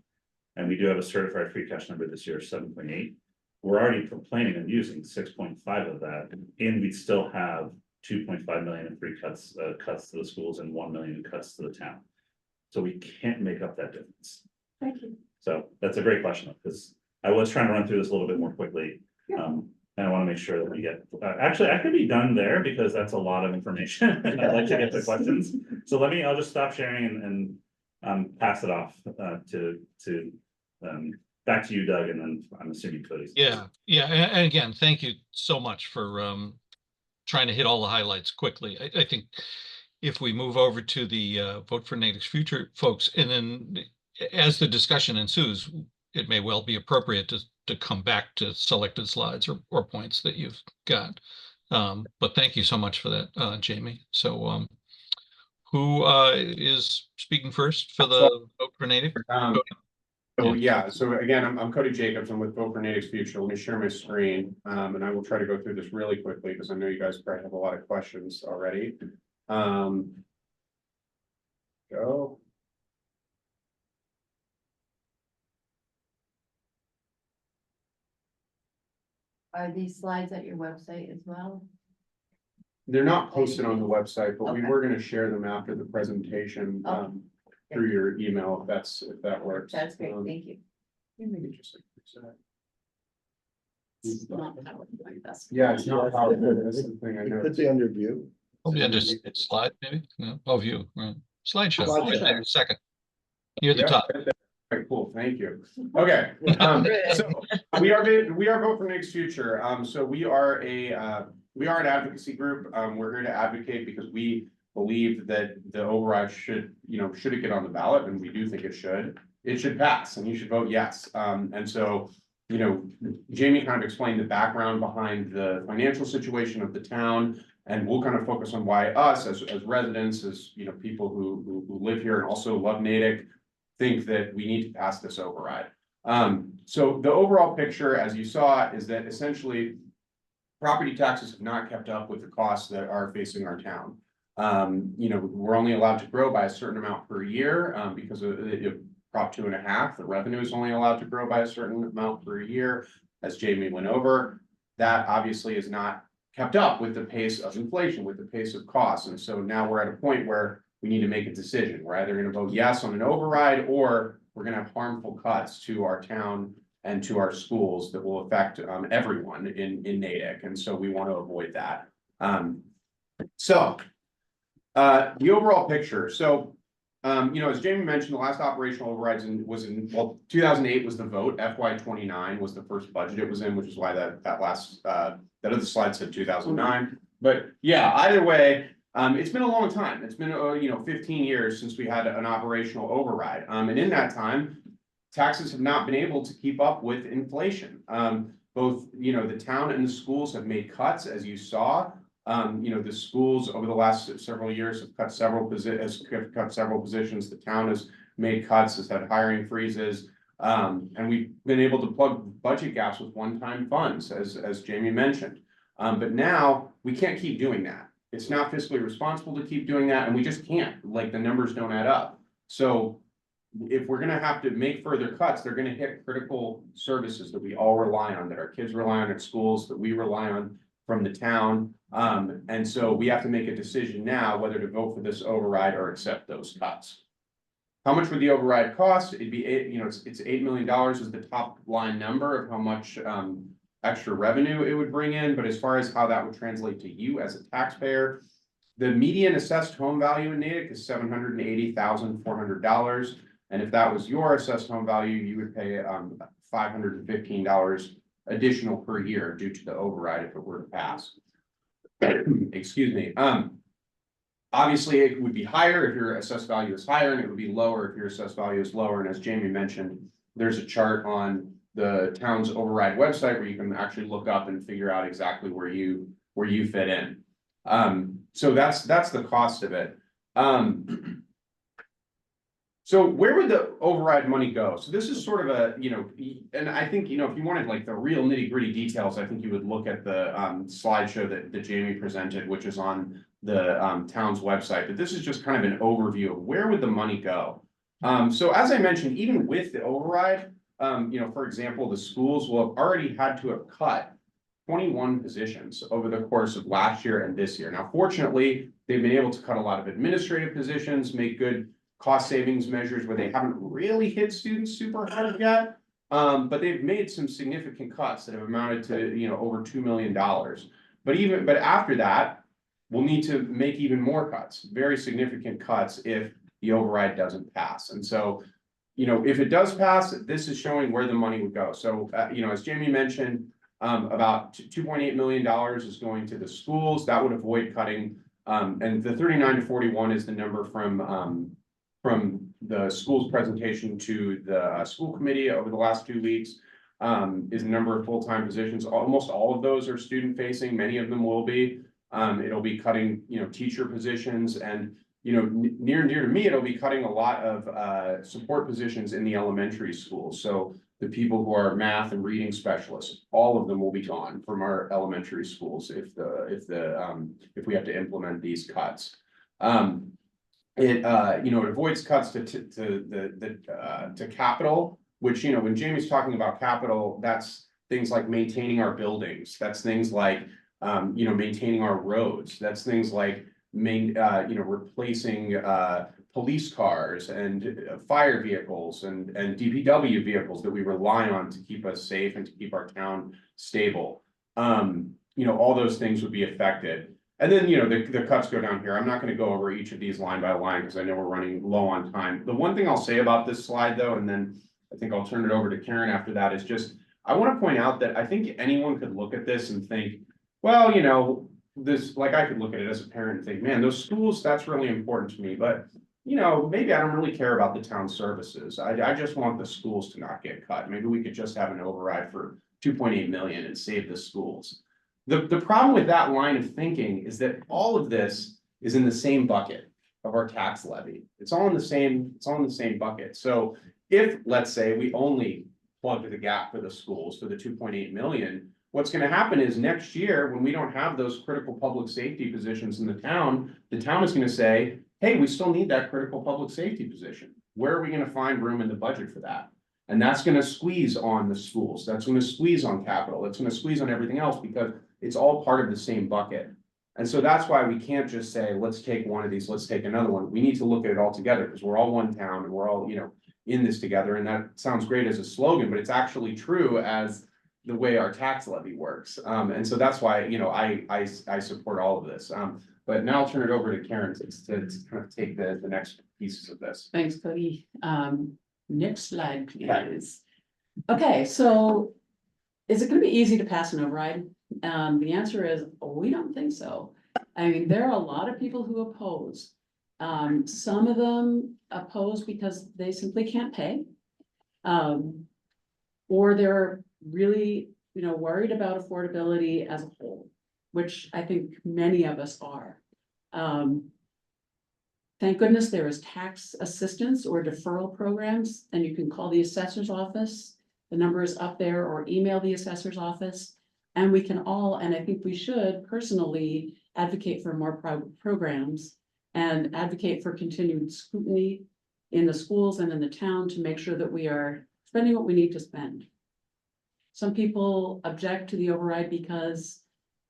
[SPEAKER 6] And we do have a certified free cash number this year, 7.8. We're already planning on using 6.5 of that, and we still have 2.5 million in free cuts to the schools and 1 million in cuts to the town. So we can't make up that difference.
[SPEAKER 8] Thank you.
[SPEAKER 6] So that's a great question, because I was trying to run through this a little bit more quickly. And I want to make sure that we get, actually, I could be done there because that's a lot of information. And I'd like to get to questions. So I'll just stop sharing and pass it off to back to you, Doug, and then I'm assuming Cody.
[SPEAKER 1] Yeah. And again, thank you so much for trying to hit all the highlights quickly. I think if we move over to the Vote for Natick's Future folks, and then as the discussion ensues, it may well be appropriate to come back to selected slides or points that you've got. But thank you so much for that, Jamie. So who is speaking first for the Vote for Natick?
[SPEAKER 7] So again, I'm Cody Jacobs. I'm with Vote for Natick's Future. Let me share my screen, and I will try to go through this really quickly because I know you guys probably have a lot of questions already. Go.
[SPEAKER 3] Are these slides at your website as well?
[SPEAKER 7] They're not posted on the website, but we
[SPEAKER 3] Okay.
[SPEAKER 7] were going to share them after the presentation through your email, if that works.
[SPEAKER 3] That's great, thank you.
[SPEAKER 7] Let me just like fix that.
[SPEAKER 3] It's not PowerPoint, that's-
[SPEAKER 7] Yeah, it's not PowerPoint. That's the thing I
[SPEAKER 2] It
[SPEAKER 7] know.
[SPEAKER 2] could be under view.
[SPEAKER 1] Maybe under slide, maybe? No. Oh, view, right. Slideshow.
[SPEAKER 2] Slideshow.
[SPEAKER 1] There, second. Near the
[SPEAKER 7] Yeah,
[SPEAKER 1] top.
[SPEAKER 7] right there. Right, cool, thank you. Okay, so we are Vote for Natick's Future. So we are an advocacy group. We're here to advocate because we believe that the override should it get on the ballot, and we do think it should pass, and you should vote yes. And so, Jamie kind of explained the background behind the financial situation of the town, and we'll kind of focus on why us as residents, as people who live here and also love Natick, think that we need to pass this override. So the overall picture, as you saw, is that essentially property taxes have not kept up with the costs that are facing our town. We're only allowed to grow by a certain amount per year because of Prop 2.5. The revenue is only allowed to grow by a certain amount per year, as Jamie went over. That obviously is not kept up with the pace of inflation, with the pace of costs. And so now we're at a point where we need to make a decision. We're either going to vote yes on an override, or we're going to have harmful cuts to our town and to our schools that will affect everyone in Natick. And so we want to avoid that. The overall picture. So, as Jamie mentioned, the last operational overrides was in 2008 was the vote. FY29 was the first budget it was in, which is why that other slide said 2009. But yeah, either way, it's been a long time. It's been 15 years since we had an operational override. And in that time, taxes have not been able to keep up with inflation. both, the town and the schools have made cuts, as you saw. The schools over the last several years have cut several positions. The town has made cuts, has had hiring freezes. And we've been able to plug budget gaps with one-time funds, as Jamie mentioned. But now we can't keep doing that. It's not fiscally responsible to keep doing that, and we just can't. Like, the numbers don't add up. So if we're gonna have to make further cuts, they're gonna hit critical services that we all rely on, that our kids rely on at schools, that we rely on from the town. And so we have to make a decision now whether to vote for this override or accept those cuts. How much would the override cost? It'd be it's $8 million is the top line number of how much extra revenue it would bring in. But as far as how that would translate to you as a taxpayer, the median assessed home value in Natick is $780,400. And if that was your assessed home value, you would pay $515 additional per year due to the override if it were to pass. Excuse me. Obviously, it would be higher if your assessed value is higher, and it would be lower if your assessed value is lower. And as Jamie mentioned, there's a chart on the town's override website where you can actually look up and figure out exactly where you fit in. So that's the cost of it. So where would the override money go? So this is sort of a, and I think, if you wanted like the real nitty gritty details, I think you would look at the slideshow that Jamie presented, which is on the town's website. But this is just kind of an overview of where would the money go. So as I mentioned, even with the override, for example, the schools will have already had to have cut 21 positions over the course of last year and this year. Now, fortunately, they've been able to cut a lot of administrative positions, make good cost savings measures where they haven't really hit students super hard yet. But they've made some significant cuts that have amounted to, over $2 million. But after that, we'll need to make even more cuts, very significant cuts if the override doesn't pass. And so, if it does pass, this is showing where the money would go. So, as Jamie mentioned, about $2.8 million is going to the schools. That would avoid cutting. And the 39 to 41 is the number from the school's presentation to the school committee over the last 2 weeks, is the number of full-time positions. Almost all of those are student facing. Many of them will be. It'll be cutting, teacher positions, and, near and dear to me, it'll be cutting a lot of support positions in the elementary schools. So the people who are math and reading specialists, all of them will be gone from our elementary schools if we have to implement these cuts. It avoids cuts to capital, which, when Jamie's talking about capital, that's things like maintaining our buildings. That's things like, maintaining our roads. That's things like, replacing police cars and fire vehicles and DPW vehicles that we rely on to keep us safe and to keep our town stable. All those things would be affected. And then, the cuts go down here. I'm not going to go over each of these line by line because I know we're running low on time. The one thing I'll say about this slide, though, and then I think I'll turn it over to Karen after that, is just, I want to point out that I think anyone could look at this and think, well, this, like, I could look at it as a parent and think, man, those schools, that's really important to me. But, maybe I don't really care about the town services. I just want the schools to not get cut. Maybe we could just have an override for 2.8 million and save the schools. The problem with that line of thinking is that all of this is in the same bucket of our tax levy. It's all in the same bucket. So if, let's say, we only plug the gap for the schools for the 2.8 million, what's going to happen is next year, when we don't have those critical public safety positions in the town is going to say, hey, we still need that critical public safety position. Where are we going to find room in the budget for that? And that's going to squeeze on the schools. That's going to squeeze on capital. It's going to squeeze on everything else because it's all part of the same bucket. And so that's why we can't just say, let's take one of these, let's take another one. We need to look at it all together because we're all one town and we're all, in this together. And that sounds great as a slogan, but it's actually true as the way our tax levy works. And so that's why, I support all of this. But now I'll turn it over to Karen to kind of take the next pieces of this.
[SPEAKER 4] Thanks, Cody. Next slide, please. Okay, so is it going to be easy to pass an override? The answer is, we don't think so. I mean, there are a lot of people who oppose. Some of them oppose because they simply can't pay. Or they're really worried about affordability as a whole, which I think many of us are. Thank goodness there is tax assistance or deferral programs, and you can call the assessor's office. The number is up there, or email the assessor's office. And we can all, and I think we should personally advocate for more programs and advocate for continued scrutiny in the schools and in the town to make sure that we are spending what we need to spend. Some people object to the override because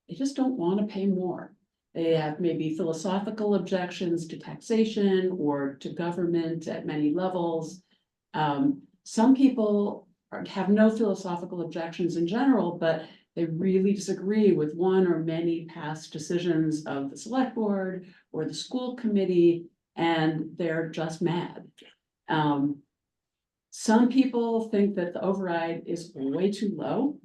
[SPEAKER 4] they just don't want to pay more. They have maybe philosophical objections to taxation or to government at many levels. Some people have no philosophical objections in general, but they really disagree with one or many past decisions of the select board or the school committee, and they're just mad. Some people think that the override is way too low,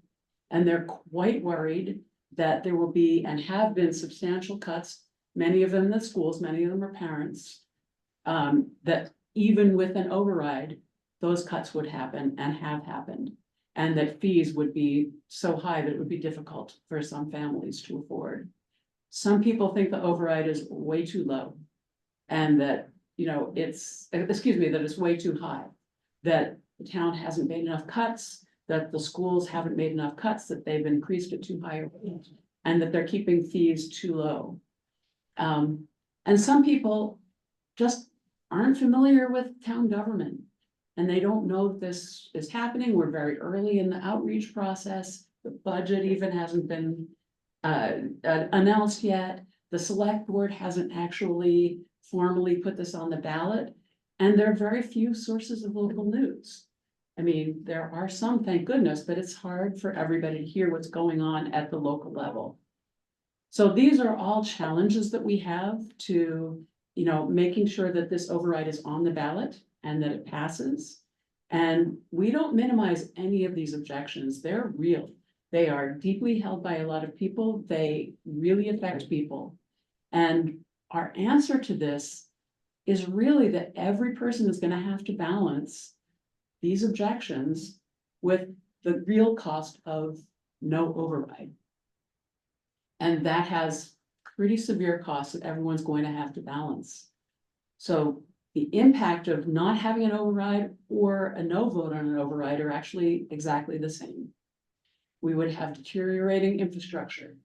[SPEAKER 4] and they're quite worried that there will be and have been substantial cuts, many of them in the schools, many of them are parents, that even with an override, those cuts would happen and have happened, and that fees would be so high that it would be difficult for some families to afford. Some people think the override is way too low, and that, that it's way too high, that the town hasn't made enough cuts, that the schools haven't made enough cuts, that they've increased it too high a rate, and that they're keeping fees too low. And some people just aren't familiar with town government, and they don't know this is happening. We're very early in the outreach process. The budget even hasn't been announced yet. The select board hasn't actually formally put this on the ballot, and there are very few sources of local news. I mean, there are some, thank goodness, but it's hard for everybody to hear what's going on at the local level. So these are all challenges that we have to, making sure that this override is on the ballot and that it passes. And we don't minimize any of these objections. They're real. They are deeply held by a lot of people. They really affect people. And our answer to this is really that every person is going to have to balance these objections with the real cost of no override. And that has pretty severe costs that everyone's going to have to balance. So the impact of not having an override or a no vote on an override are actually exactly the same. We would have deteriorating infrastructure.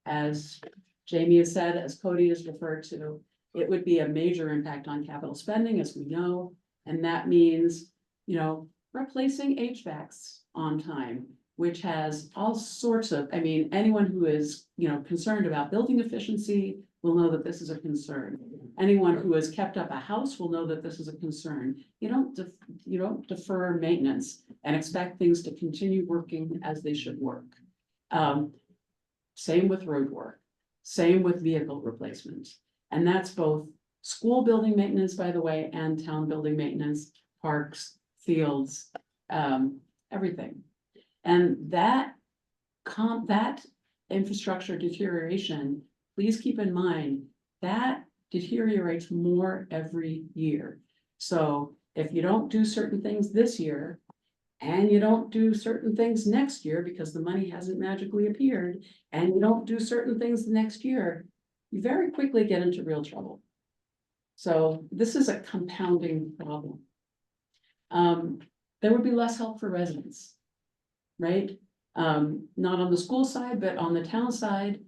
[SPEAKER 4] As Jamie has said, as Cody has referred to, it would be a major impact on capital spending, as we know, and that means, replacing HVACs on time, which has all sorts of, anyone who is, concerned about building efficiency will know that this is a concern. Anyone who has kept up a house will know that this is a concern. You don't defer maintenance and expect things to continue working as they should work. Same with road work, same with vehicle replacement. And that's both school building maintenance, by the way, and town building maintenance, parks, fields, everything. And that infrastructure deterioration, please keep in mind that deteriorates more every year. So if you don't do certain things this year and you don't do certain things next year because the money hasn't magically appeared, and you don't do certain things the next year, you very quickly get into real trouble. So this is a compounding problem. There would be less help for residents, right? Not on the school side, but on the town side,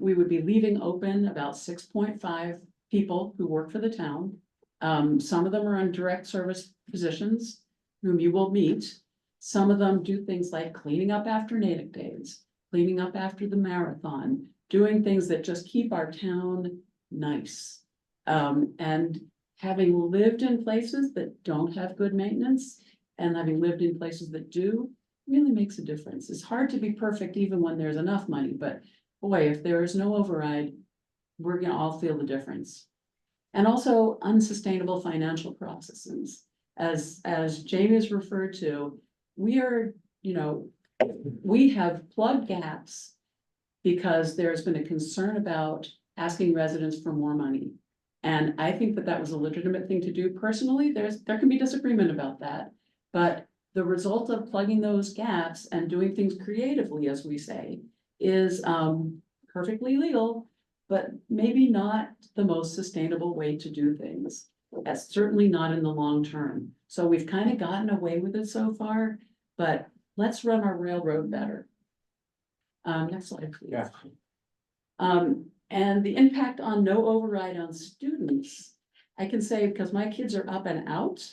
[SPEAKER 4] we would be leaving open about 6.5 people who work for the town. Some of them are on direct service positions whom you will meet. Some of them do things like cleaning up after Natick days, cleaning up after the marathon, doing things that just keep our town nice. And having lived in places that don't have good maintenance and having lived in places that do, really makes a difference. It's hard to be perfect even when there's enough money, but boy, if there is no override, we're gonna all feel the difference. And also unsustainable financial processes. As Jamie has referred to, we are, we have plugged gaps because there's been a concern about asking residents for more money. And I think that that was a legitimate thing to do. Personally, there can be disagreement about that, but the result of plugging those gaps and doing things creatively, as we say, is perfectly legal, but maybe not the most sustainable way to do things. That's certainly not in the long term. So we've kind of gotten away with it so far, but let's run our railroad better. Next slide, please.
[SPEAKER 7] Yeah.
[SPEAKER 4] And the impact on no override on students, I can say because my kids are up and out,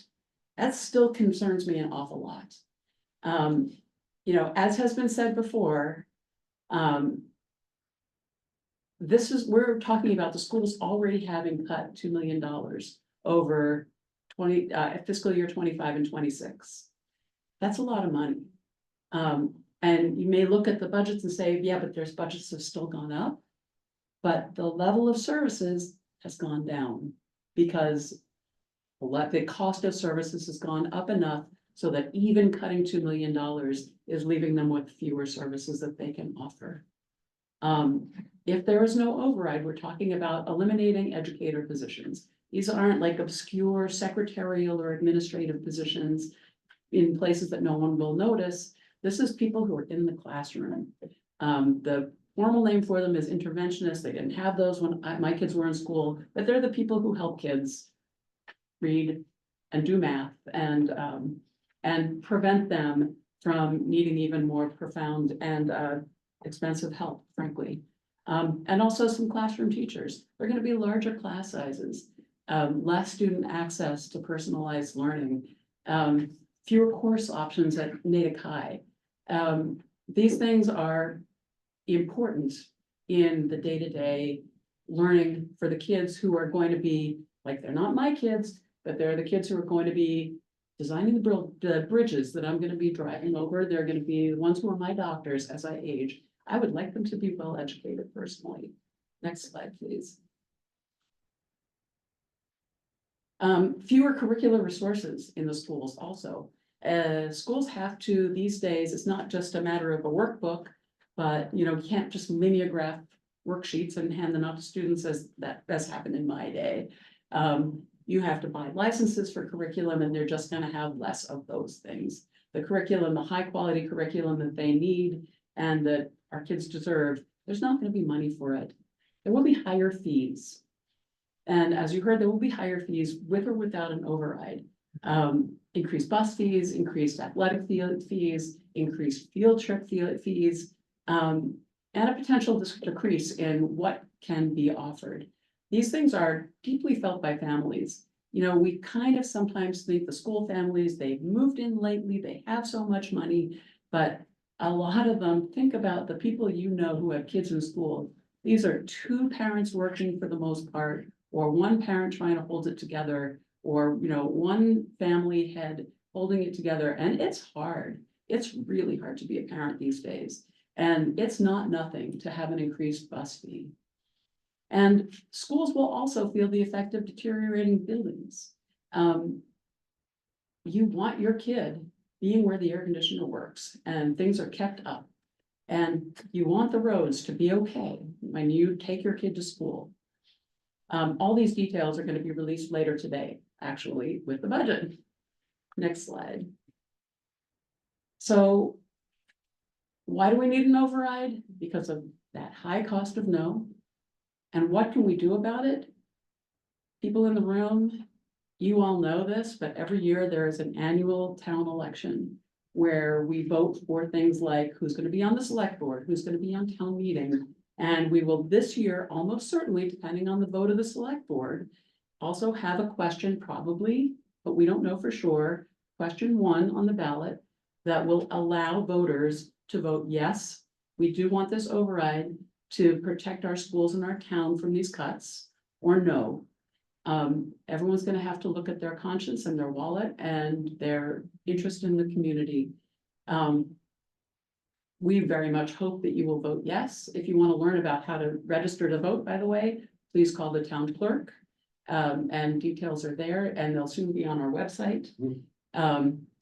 [SPEAKER 4] that still concerns me an awful lot. You know, as has been said before, we're talking about the schools already having cut $2 million over fiscal year 25 and 26. That's a lot of money. And you may look at the budgets and say, yeah, but there's budgets have still gone up. But the level of services has gone down because the cost of services has gone up enough so that even cutting $2 million is leaving them with fewer services that they can offer. If there is no override, we're talking about eliminating educator positions. These aren't like obscure secretarial or administrative positions in places that no one will notice. This is people who are in the classroom. The formal name for them is interventionists. They didn't have those when my kids were in school, but they're the people who help kids read and do math and prevent them from needing even more profound and expensive help, frankly. And also some classroom teachers. They're going to be larger class sizes, less student access to personalized learning, fewer course options at Natick High. These things are important in the day-to-day learning for the kids who are going to be, like, they're not my kids, but they're the kids who are going to be designing the bridges that I'm going to be driving over. They're going to be the ones who are my doctors as I age. I would like them to be well educated personally. Next slide, please. Fewer curricular resources in the schools also. Schools have to, these days, it's not just a matter of a workbook, but you can't just mimeograph worksheets and hand them out to students as happened in my day. You have to buy licenses for curriculum, and they're just going to have less of those things. The curriculum, the high quality curriculum that they need and that our kids deserve, there's not going to be money for it. There will be higher fees. And as you heard, there will be higher fees with or without an override. Increased bus fees, increased athletic fees, increased field trip fees, and a potential decrease in what can be offered. These things are deeply felt by families. We kind of sometimes think the school families, they've moved in lately, they have so much money, but a lot of them think about the people who have kids in school. These are two parents working for the most part, or one parent trying to hold it together, or one family head holding it together. And it's hard. It's really hard to be a parent these days. And it's not nothing to have an increased bus fee. And schools will also feel the effect of deteriorating buildings. You want your kid being where the air conditioner works and things are kept up. And you want the roads to be okay when you take your kid to school. All these details are going to be released later today, actually, with the budget. Next slide. So why do we need an override? Because of that high cost of no. And what can we do about it? People in the room, you all know this, but every year there is an annual town election where we vote for things like who's going to be on the select board, who's going to be on town meeting. And we will this year, almost certainly, depending on the vote of the select board, also have a question probably, but we don't know for sure, question 1 on the ballot that will allow voters to vote yes, we do want this override to protect our schools and our town from these cuts, or no. Everyone's going to have to look at their conscience and their wallet and their interest in the community. We very much hope that you will vote yes. If you want to learn about how to register to vote, by the way, please call the town clerk. And details are there, and they'll soon be on our website.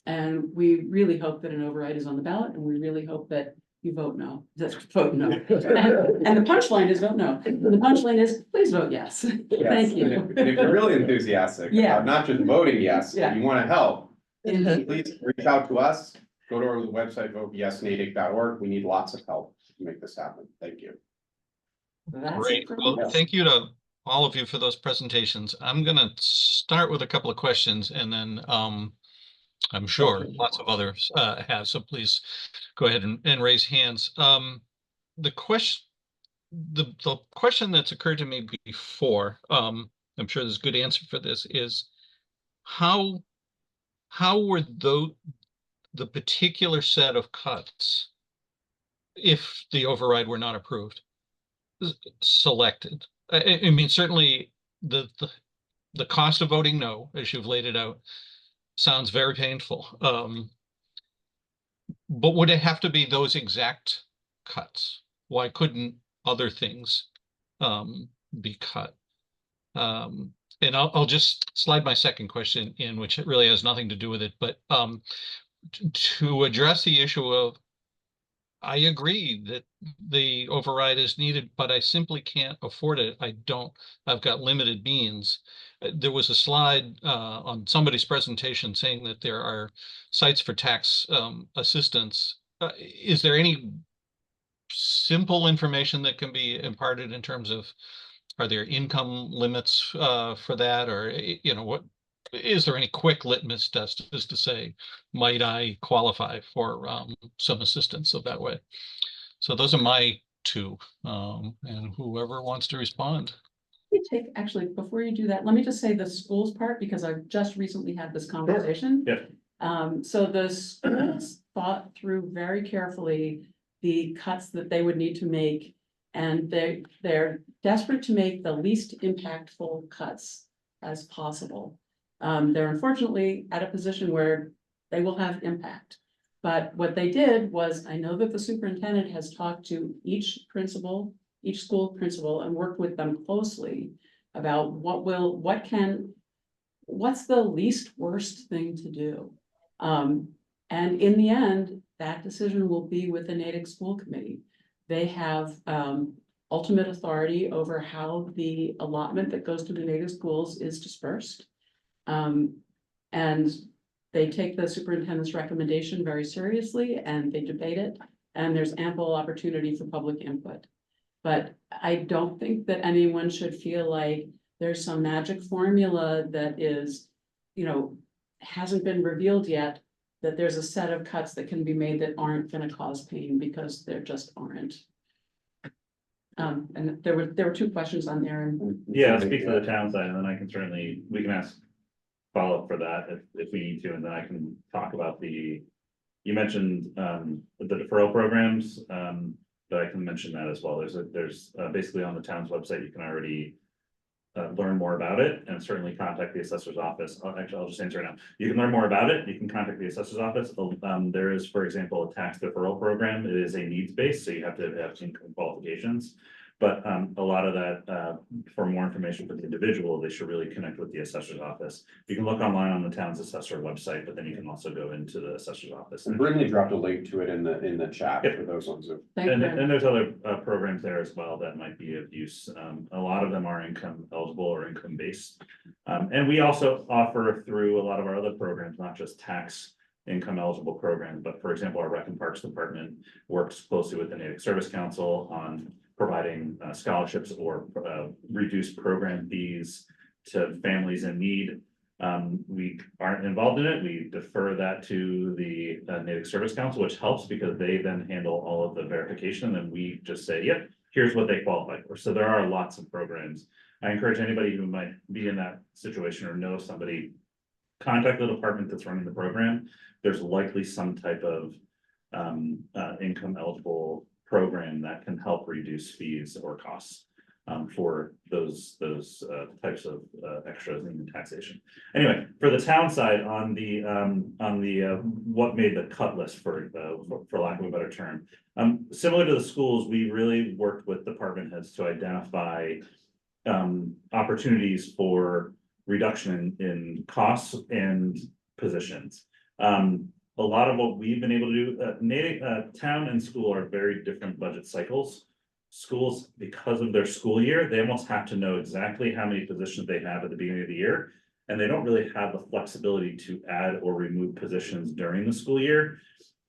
[SPEAKER 4] And we really hope that an override is on the ballot, and we really hope that you vote no. Vote no. And the punchline is vote no. The punchline is please vote yes.
[SPEAKER 7] Yes.
[SPEAKER 4] Thank you.
[SPEAKER 7] And if you're really enthusiastic
[SPEAKER 4] Yeah.
[SPEAKER 7] about not just voting yes, but you want to help, Please reach out to us, go to our website, vote.yes.natick.org. We need lots of help to make this happen. Thank you.
[SPEAKER 1] Great. Well, thank you to all of you for those presentations. I'm going to start with a couple of questions, and then I'm sure lots of others have, so please go ahead and raise hands. The question that's occurred to me before, I'm sure there's a good answer for this, is how were the particular set of cuts, if the override were not approved, selected? I mean, certainly the cost of voting no, as you've laid it out, sounds very painful. But would it have to be those exact cuts? Why couldn't other things be cut? And I'll just slide my second question in, which really has nothing to do with it, but to address the issue of, I agree that the override is needed, but I simply can't afford it. I've got limited means. There was a slide on somebody's presentation saying that there are sites for tax assistance. Is there any simple information that can be imparted in terms of, are there income limits for that? Or, what, is there any quick litmus test as to say, might I qualify for some assistance of that way? So those are my two, and whoever wants to respond.
[SPEAKER 4] Actually, before you do that, let me just say the schools part, because I've just recently had this conversation. So the schools thought through very carefully the cuts that they would need to make, and they're desperate to make the least impactful cuts as possible. They're unfortunately at a position where they will have impact. But what they did was, I know that the superintendent has talked to each school principal, and worked with them closely about what's the least worst thing to do. And in the end, that decision will be with the Natick School Committee. They have ultimate authority over how the allotment that goes to the Natick schools is dispersed. And they take the superintendent's recommendation very seriously, and they debate it, and there's ample opportunity for public input. But I don't think that anyone should feel like there's some magic formula that is, hasn't been revealed yet, that there's a set of cuts that can be made that aren't going to cause pain, because there just aren't. And there were two questions on there. And
[SPEAKER 6] yeah, I'll speak for the town side, and then we can ask follow up for that if we need to, and then I can talk about you mentioned the deferral programs, but I can mention that as well. There's basically on the town's website, you can already learn more about it, and certainly contact the assessor's office. Actually, I'll just answer it now. You can learn more about it. You can contact the assessor's office. There is, for example, a tax deferral program. It is a needs-based, so you have to have income qualifications. But a lot of that, for more information for the individual, they should really connect with the assessor's office. You can look online on the town's assessor website, but then you can also go into the assessor's office.
[SPEAKER 7] And Brittany dropped a link to it in the chat for those ones.
[SPEAKER 6] And there's other programs there as well that might be of use. A lot of them are income eligible or income based. And we also offer through a lot of our other programs, not just tax income eligible programs, but for example, our Rec and Parks Department works closely with the Natick Service Council on providing scholarships or reduced program fees to families in need. We aren't involved in it. We defer that to the Natick Service Council, which helps because they then handle all of the verification, and we just say, yep, here's what they qualify for. So there are lots of programs. I encourage anybody who might be in that situation or know somebody, contact the department that's running the program. There's likely some type of income eligible program that can help reduce fees or costs for those types of extras in taxation. Anyway, for the town side, on the what made the cut list, for lack of a better term, similar to the schools, we really worked with department heads to identify opportunities for reduction in costs and positions. A lot of what we've been able to do, Natick town and school are very different budget cycles. Schools, because of their school year, they almost have to know exactly how many positions they have at the beginning of the year. and they don't really have the flexibility to add or remove positions during the school year.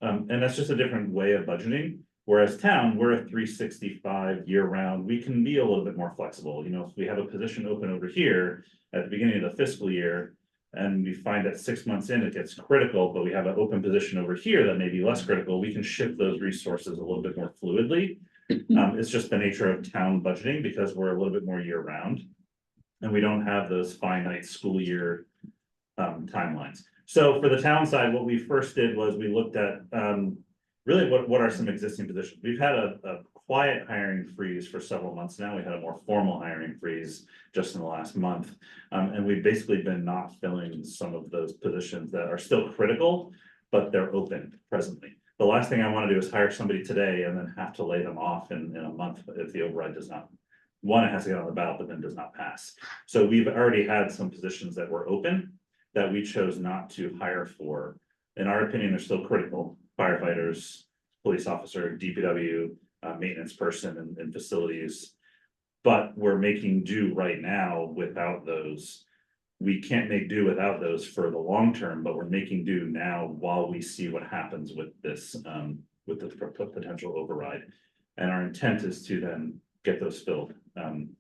[SPEAKER 6] And that's just a different way of budgeting. Whereas town, we're a 365 year round. We can be a little bit more flexible. You know, if we have a position open over here at the beginning of the fiscal year, and we find that 6 months in, it gets critical, but we have an open position over here that may be less critical, we can shift those resources a little bit more fluidly. It's just the nature of town budgeting because we're a little bit more year round. And we don't have those finite school year timelines. So for the town side, what we first did was we looked at really what are some existing positions. We've had a quiet hiring freeze for several months now. We had a more formal hiring freeze just in the last month. And we've basically been not filling some of those positions that are still critical, but they're open presently. The last thing I want to do is hire somebody today and then have to lay them off in a month if the override does not. One, it has to get on the ballot, but then does not pass. So we've already had some positions that were open that we chose not to hire for. In our opinion, they're still critical. Firefighters, police officer, DPW, maintenance person and facilities. But we're making do right now without those. We can't make do without those for the long term, but we're making do now while we see what happens with this, with the potential override. And our intent is to then get those filled,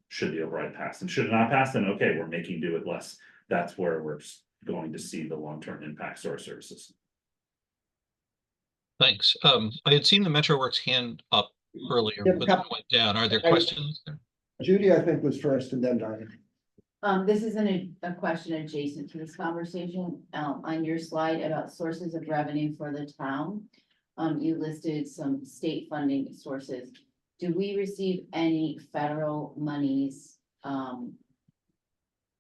[SPEAKER 6] should the override pass. And should it not pass, then okay, we're making do with less. That's where we're going to see the long-term impacts to our services.
[SPEAKER 1] Thanks. I had seen the MetroWorks hand up earlier, but then it went down. Are there questions?
[SPEAKER 2] Judy, I think, was first and then Diane.
[SPEAKER 3] This isn't a question adjacent to this conversation. On your slide about sources of revenue for the town, you listed some state funding sources. Do we receive any federal monies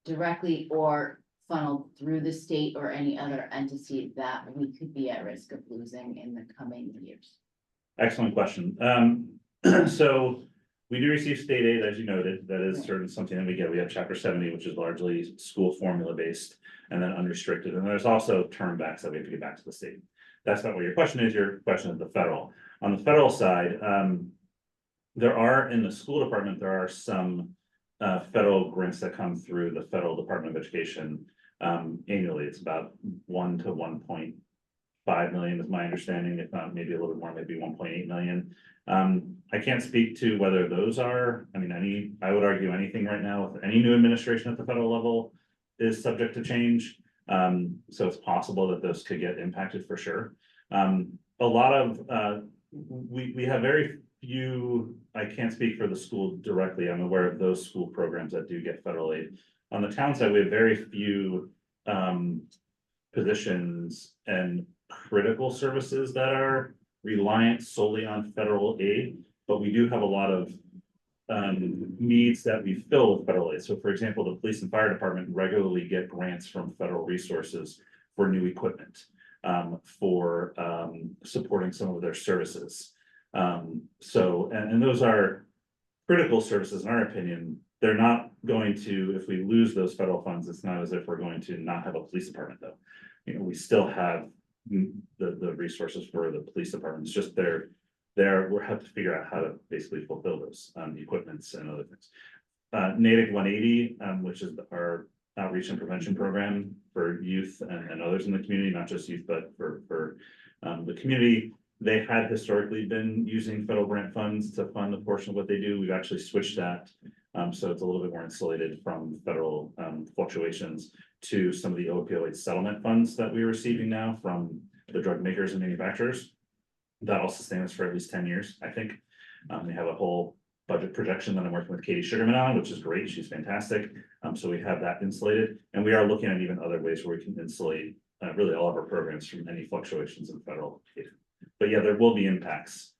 [SPEAKER 3] directly or funneled through the state or any other entity that we could be at risk of losing in the coming years?
[SPEAKER 6] Excellent question. So we do receive state aid, as you noted. That is certainly something that we get. We have Chapter 70, which is largely school formula based and then unrestricted. And there's also turn backs that we have to get back to the state. That's not what your question is. Your question is the federal. On the federal side, there are in the school department, there are some federal grants that come through the Federal Department of Education annually. It's about 1 to 1.5 million is my understanding, if not maybe a little bit more, maybe 1.8 million. I can't speak to whether those are, I mean, I would argue anything right now with any new administration at the federal level is subject to change. So it's possible that those could get impacted for sure. A lot of, we have very few, I can't speak for the school directly. I'm aware of those school programs that do get federal aid. On the town side, we have very few positions and critical services that are reliant solely on federal aid, but we do have a lot of needs that we fill with federal aid. So for example, the police and fire department regularly get grants from federal resources for new equipment, for supporting some of their services. So, and those are critical services in our opinion. They're not going to, if we lose those federal funds, it's not as if we're going to not have a police department though. You know, we still have the resources for the police department. It's just we have to figure out how to basically fulfill those equipments and other things. Natick 180, which is our outreach and prevention program for youth and others in the community, not just youth, but for the community. They had historically been using federal grant funds to fund a portion of what they do. We've actually switched that. So it's a little bit more insulated from federal fluctuations to some of the opioid settlement funds that we're receiving now from the drug makers and manufacturers. That'll sustain us for at least 10 years, I think. They have a whole budget projection that I'm working with Katie Sugarman on, which is great. She's fantastic. So we have that insulated, and we are looking at even other ways where we can insulate really all of our programs from any fluctuations in federal aid. But yeah, there will be impacts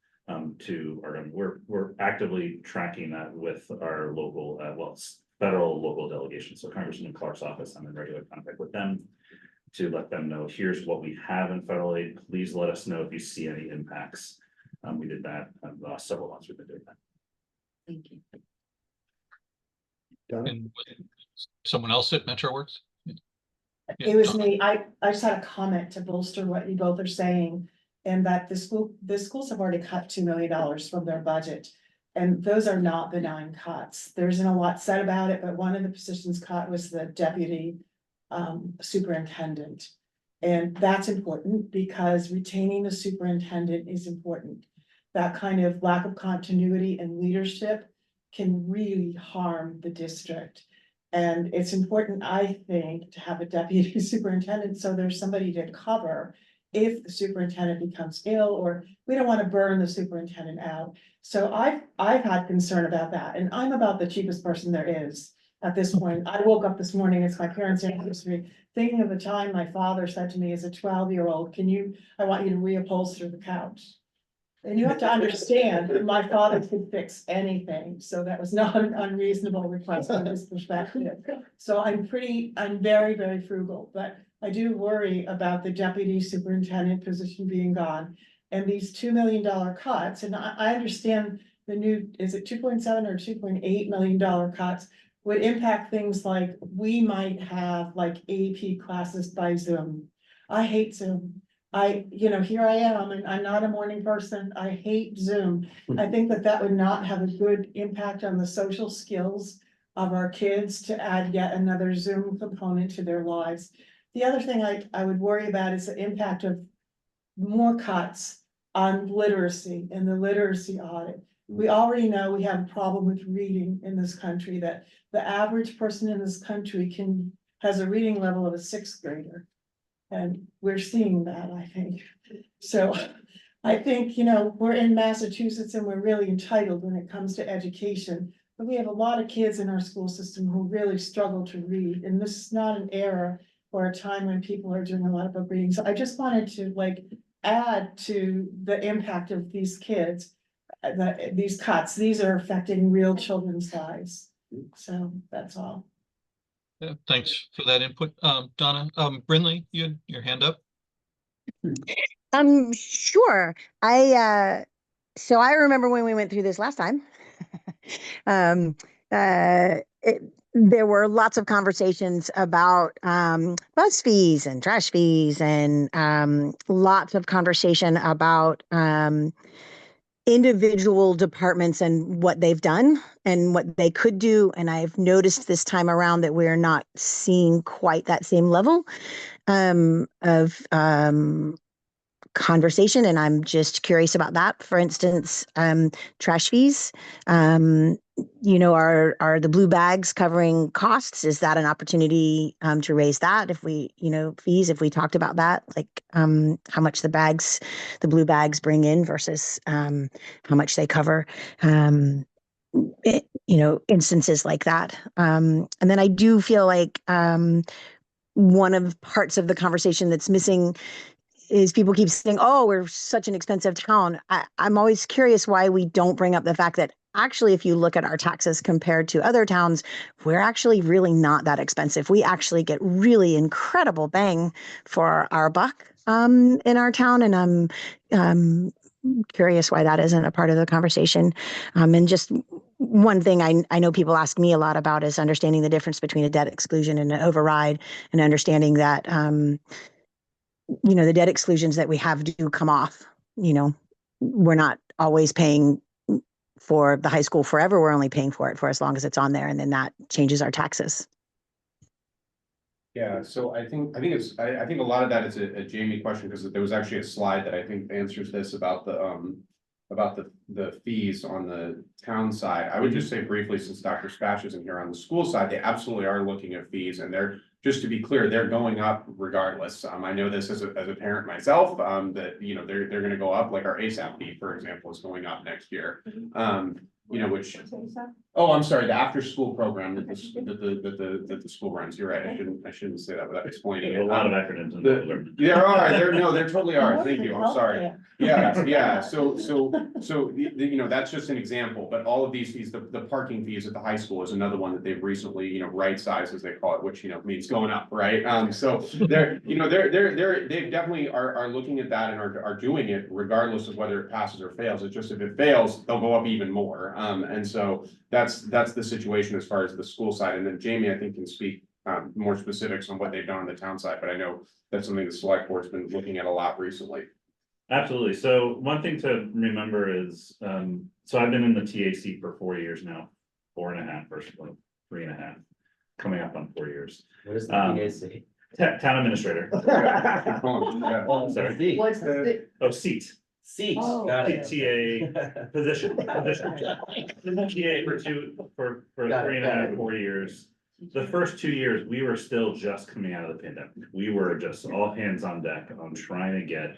[SPEAKER 6] to our, we're actively tracking that with our local, federal local delegations. So Congressman Clark's office, I'm in regular contact with them to let them know, here's what we have in federal aid. Please let us know if you see any impacts. We did that the last several months we've been doing that.
[SPEAKER 3] Thank you.
[SPEAKER 1] And someone else at MetroWorks?
[SPEAKER 5] It was me. I just had a comment to bolster what you both are saying. And that the schools have already cut $2 million from their budget. And those are not benign cuts. There isn't a lot said about it, but one of the positions cut was the deputy superintendent. And that's important because retaining the superintendent is important. That kind of lack of continuity and leadership can really harm the district. And it's important, I think, to have a deputy superintendent, so there's somebody to cover if the superintendent becomes ill, or we don't want to burn the superintendent out. So I've had concern about that, and I'm about the cheapest person there is at this point. I woke up this morning, it's my parents' anniversary, thinking of the time my father said to me as a 12-year-old, I want you to reupholster the couch. And you have to understand, my father could fix anything, so that was not an unreasonable request from his perspective. So I'm very, very frugal, but I do worry about the deputy superintendent position being gone. And these $2 million cuts, and I understand the new, is it 2.7 or $2.8 million cuts, would impact things like, we might have like AP classes by Zoom. I hate Zoom. Here I am, and I'm not a morning person. I hate Zoom. I think that would not have a good impact on the social skills of our kids to add yet another Zoom component to their lives. The other thing I would worry about is the impact of more cuts on literacy and the literacy audit. We already know we have a problem with reading in this country, that the average person in this country has a reading level of a 6th grader. And we're seeing that, I think. So I think, we're in Massachusetts and we're really entitled when it comes to education. But we have a lot of kids in our school system who really struggle to read. And this is not an era or a time when people are doing a lot of book reading. So I just wanted to add to the impact of these kids, these cuts. These are affecting real children's lives. So that's all.
[SPEAKER 1] Yeah, thanks for that input. Donna, Brinley, you had your hand up.
[SPEAKER 22] Sure. So I remember when we went through this last time. There were lots of conversations about bus fees and trash fees, and lots of conversation about individual departments and what they've done and what they could do. And I've noticed this time around that we're not seeing quite that same level of conversation. And I'm just curious about that. For instance, trash fees, are the blue bags covering costs? Is that an opportunity to raise that? If we, fees, if we talked about that, like how much the blue bags bring in versus how much they cover, instances like that. And then I do feel like one of parts of the conversation that's missing is people keep saying, oh, we're such an expensive town. I'm always curious why we don't bring up the fact that actually, if you look at our taxes compared to other towns, we're actually really not that expensive. We actually get really incredible bang for our buck in our town. And I'm curious why that isn't a part of the conversation. And just one thing I know people ask me a lot about is understanding the difference between a debt exclusion and an override, and understanding that the debt exclusions that we have do come off. We're not always paying for the high school forever. We're only paying for it for as long as it's on there, and then that changes our taxes.
[SPEAKER 7] Yeah, so I think a lot of that is a Jamie question, because there was actually a slide that I think answers this about the fees on the town side. I would just say briefly, since Dr. Spash isn't here, on the school side, they absolutely are looking at fees, and just to be clear, they're going up regardless. I know this as a parent myself, that they're gonna go up, like our ASAP fee, for example, is going up next year. Which, oh, I'm sorry, the after-school program that the school runs. You're right. I shouldn't say that without explaining it.
[SPEAKER 6] A lot of acronyms.
[SPEAKER 7] There totally are. Thank you. I'm sorry. Yeah. So that's just an example, but all of these fees, the parking fees at the high school is another one that they've recently, right-sized, as they call it, which, means going up, right? So they definitely are looking at that and are doing it regardless of whether it passes or fails. It's just, if it fails, they'll go up even more. And so that's the situation as far as the school side. And then Jamie, I think, can speak more specifics on what they've done on the town side, but I know that's something the select board's been looking at a lot recently.
[SPEAKER 6] Absolutely. So one thing to remember is, so I've been in the TAC for 4 years now, 4.5 versus 3.5. coming up on 4 years.
[SPEAKER 11] What does the PA say?
[SPEAKER 6] Town administrator. Sorry.
[SPEAKER 3] What's the,
[SPEAKER 6] Oh, seat.
[SPEAKER 11] Seat,
[SPEAKER 3] Oh,
[SPEAKER 11] got it.
[SPEAKER 6] TA position. TA for
[SPEAKER 11] Got it,
[SPEAKER 6] 3.5
[SPEAKER 11] got
[SPEAKER 6] to
[SPEAKER 11] it.
[SPEAKER 6] 4 years. The first 2 years, we were still just coming out of the pandemic. We were just all hands on deck on trying to get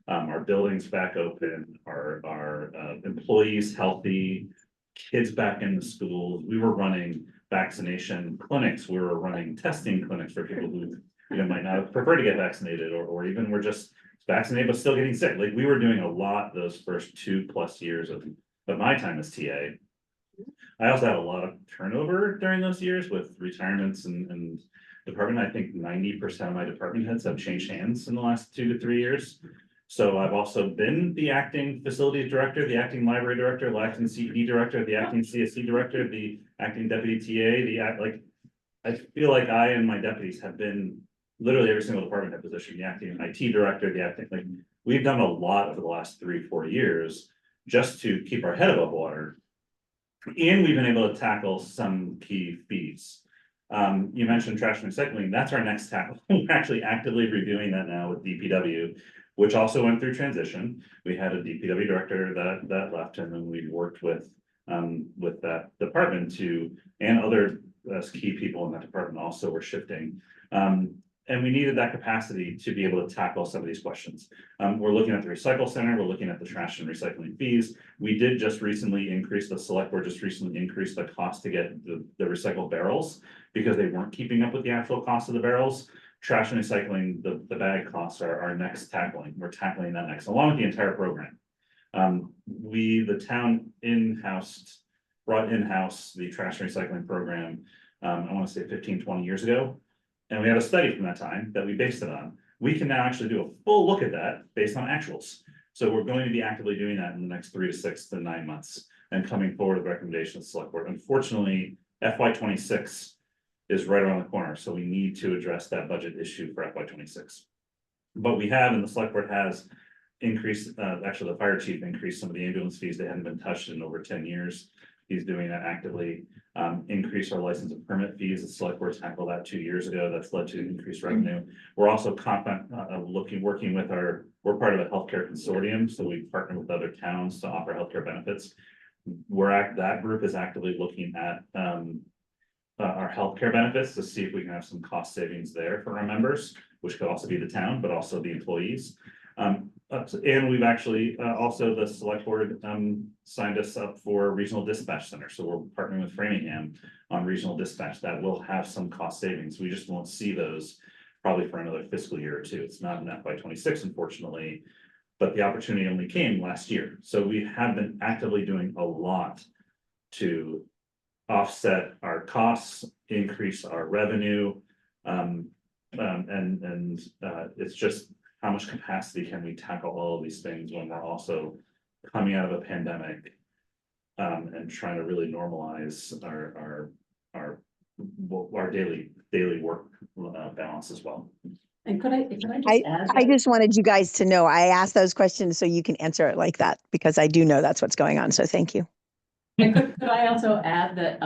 [SPEAKER 6] our buildings back open, our employees healthy, kids back in the schools. We were running vaccination clinics. We were running testing clinics for people who, you know, might not prefer to get vaccinated or even were just vaccinated but still getting sick. Like we were doing a lot those first 2+ years of my time as TA. I also had a lot of turnover during those years with retirements and department. I think 90% of my department heads have changed hands in the last 2 to 3 years. So I've also been the acting facilities director, the acting library director, the acting CED director, the acting CSC director, the acting deputy TA, I feel like I and my deputies have been literally every single department head position, the acting IT director, the acting, like, we've done a lot over the last 3-4 years just to keep our head above water. And we've been able to tackle some key fees. You mentioned trash and recycling, that's our next tackle. We're actually actively reviewing that now with DPW, which also went through transition. We had a DPW director that left, and then we worked with that department and other key people in that department also were shifting. And we needed that capacity to be able to tackle some of these questions. We're looking at the recycle center, we're looking at the trash and recycling fees. We did just recently increase, the select board just recently increased the cost to get the recycled barrels because they weren't keeping up with the actual cost of the barrels. Trash and recycling, the bag costs are our next tackling. We're tackling that next, along with the entire program. The town brought in-house the trash and recycling program, I want to say 15-20 years ago. And we had a study from that time that we based it on. We can now actually do a full look at that based on actuals. So we're going to be actively doing that in the next 3 to 6 to 9 months and coming forward with recommendations to select board. Unfortunately, FY26 is right around the corner. So we need to address that budget issue for FY26. But we have, and the select board has increased, actually the fire chief increased some of the ambulance fees that hadn't been touched in over 10 years. He's doing that actively. Increase our license and permit fees. The select board tackled that 2 years ago. That's led to increased revenue. We're also working with we're part of a healthcare consortium. So we partner with other towns to offer healthcare benefits. That group is actively looking at our healthcare benefits to see if we can have some cost savings there for our members, which could also be the town, but also the employees. And we've actually also the select board signed us up for regional dispatch center. So we're partnering with Framingham on regional dispatch that will have some cost savings. We just won't see those probably for another fiscal year or two. It's not in FY26, unfortunately, but the opportunity only came last year. So we have been actively doing a lot to offset our costs, increase our revenue, and it's just how much capacity can we tackle all of these things when we're also coming out of a pandemic and trying to really normalize our daily work balance as well.
[SPEAKER 4] And could I just add?
[SPEAKER 22] I just wanted you guys to know, I asked those questions so you can answer it like that, because I do know that's what's going on. So thank you.
[SPEAKER 4] And could I also add that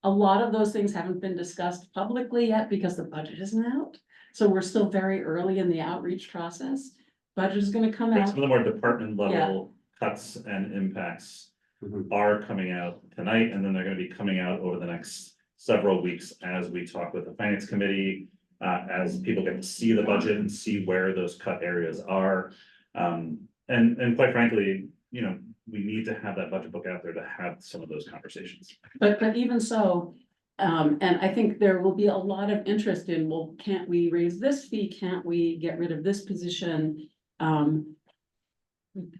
[SPEAKER 4] a lot of those things haven't been discussed publicly yet because the budget isn't out. So we're still very early in the outreach process. Budget is going to come out.
[SPEAKER 6] Some of the more department level cuts and impacts are coming out tonight, and then they're going to be coming out over the next several weeks as we talk with the finance committee, as people get to see the budget and see where those cut areas are. And quite frankly, you know, we need to have that budget book out there to have some of those conversations.
[SPEAKER 4] But even so, and I think there will be a lot of interest in, well, can't we raise this fee? Can't we get rid of this position?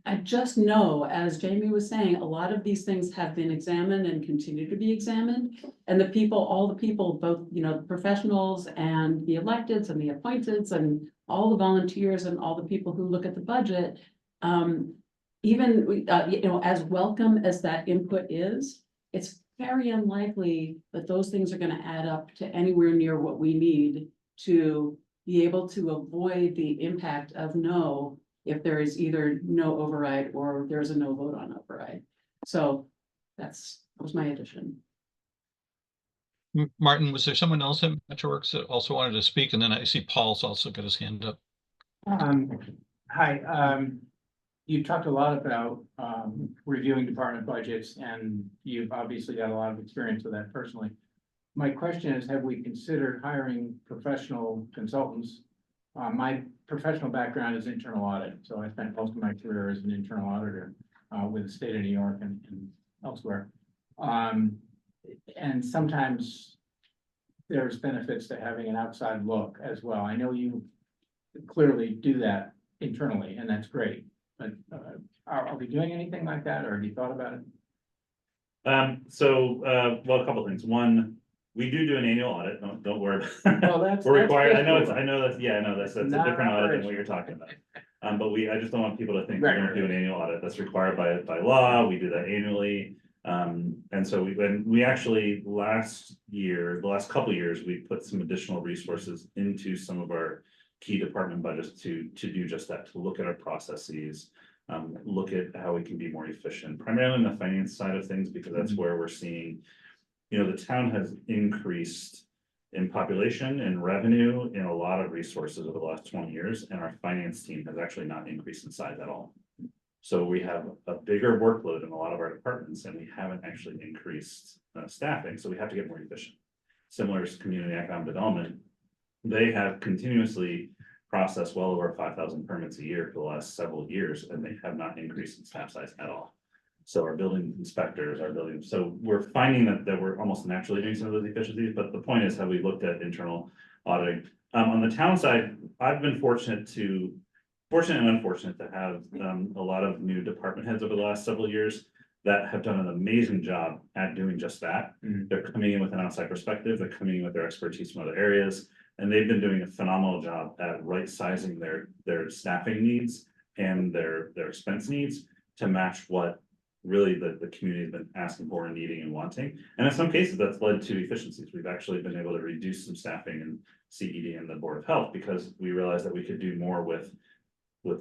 [SPEAKER 4] I just know, as Jamie was saying, a lot of these things have been examined and continue to be examined. And all the people, both, you know, the professionals and the electeds and the appointeds and all the volunteers and all the people who look at the budget, even, you know, as welcome as that input is, it's very unlikely that those things are going to add up to anywhere near what we need to be able to avoid the impact of no, if there is either no override or there's a no vote on override. So that was my addition.
[SPEAKER 1] Martin, was there someone else at Metroworks that also wanted to speak? And then I see Paul's also got his hand up.
[SPEAKER 9] Hi, you talked a lot about reviewing department budgets, and you've obviously got a lot of experience with that personally. My question is, have we considered hiring professional consultants? My professional background is internal audit, so I spent most of my career as an internal auditor with the state of New York and elsewhere. And sometimes there's benefits to having an outside look as well. I know you clearly do that internally, and that's great. But are we doing anything like that, or have you thought about it?
[SPEAKER 6] Well, a couple of things. One, we do an annual audit. Don't worry.
[SPEAKER 9] Well,
[SPEAKER 6] We're
[SPEAKER 9] that's
[SPEAKER 6] required.
[SPEAKER 9] fiscal.
[SPEAKER 6] I know that's a
[SPEAKER 9] Not
[SPEAKER 6] different audit than what
[SPEAKER 9] operational.
[SPEAKER 6] you're talking about. But I just don't want people to think
[SPEAKER 9] Right,
[SPEAKER 6] we don't
[SPEAKER 9] right,
[SPEAKER 6] do an annual audit. That's required by law. We do that annually. And so we actually the last couple of years, we put some additional resources into some of our key department budgets to do just that, to look at our processes, look at how we can be more efficient, primarily in the finance side of things, because that's where we're seeing, the town has increased in population and revenue in a lot of resources over the last 20 years, and our finance team has actually not increased in size at all. So we have a bigger workload in a lot of our departments, and we haven't actually increased staffing, so we have to get more efficient. Similar as community economic development, they have continuously processed well over 5,000 permits a year for the last several years, and they have not increased in staff size at all. So our building inspectors, so we're finding that we're almost naturally doing some of those efficiencies, but the point is, have we looked at internal auditing? On the town side, I've been fortunate and unfortunate to have a lot of new department heads over the last several years that have done an amazing job at doing just that. They're coming in with an outside perspective, they're coming in with their expertise from other areas, and they've been doing a phenomenal job at right sizing their staffing needs and their expense needs to match what really the community has been asking for and needing and wanting. And in some cases, that's led to efficiencies. We've actually been able to reduce some staffing in CED and the Board of Health because we realized that we could do more with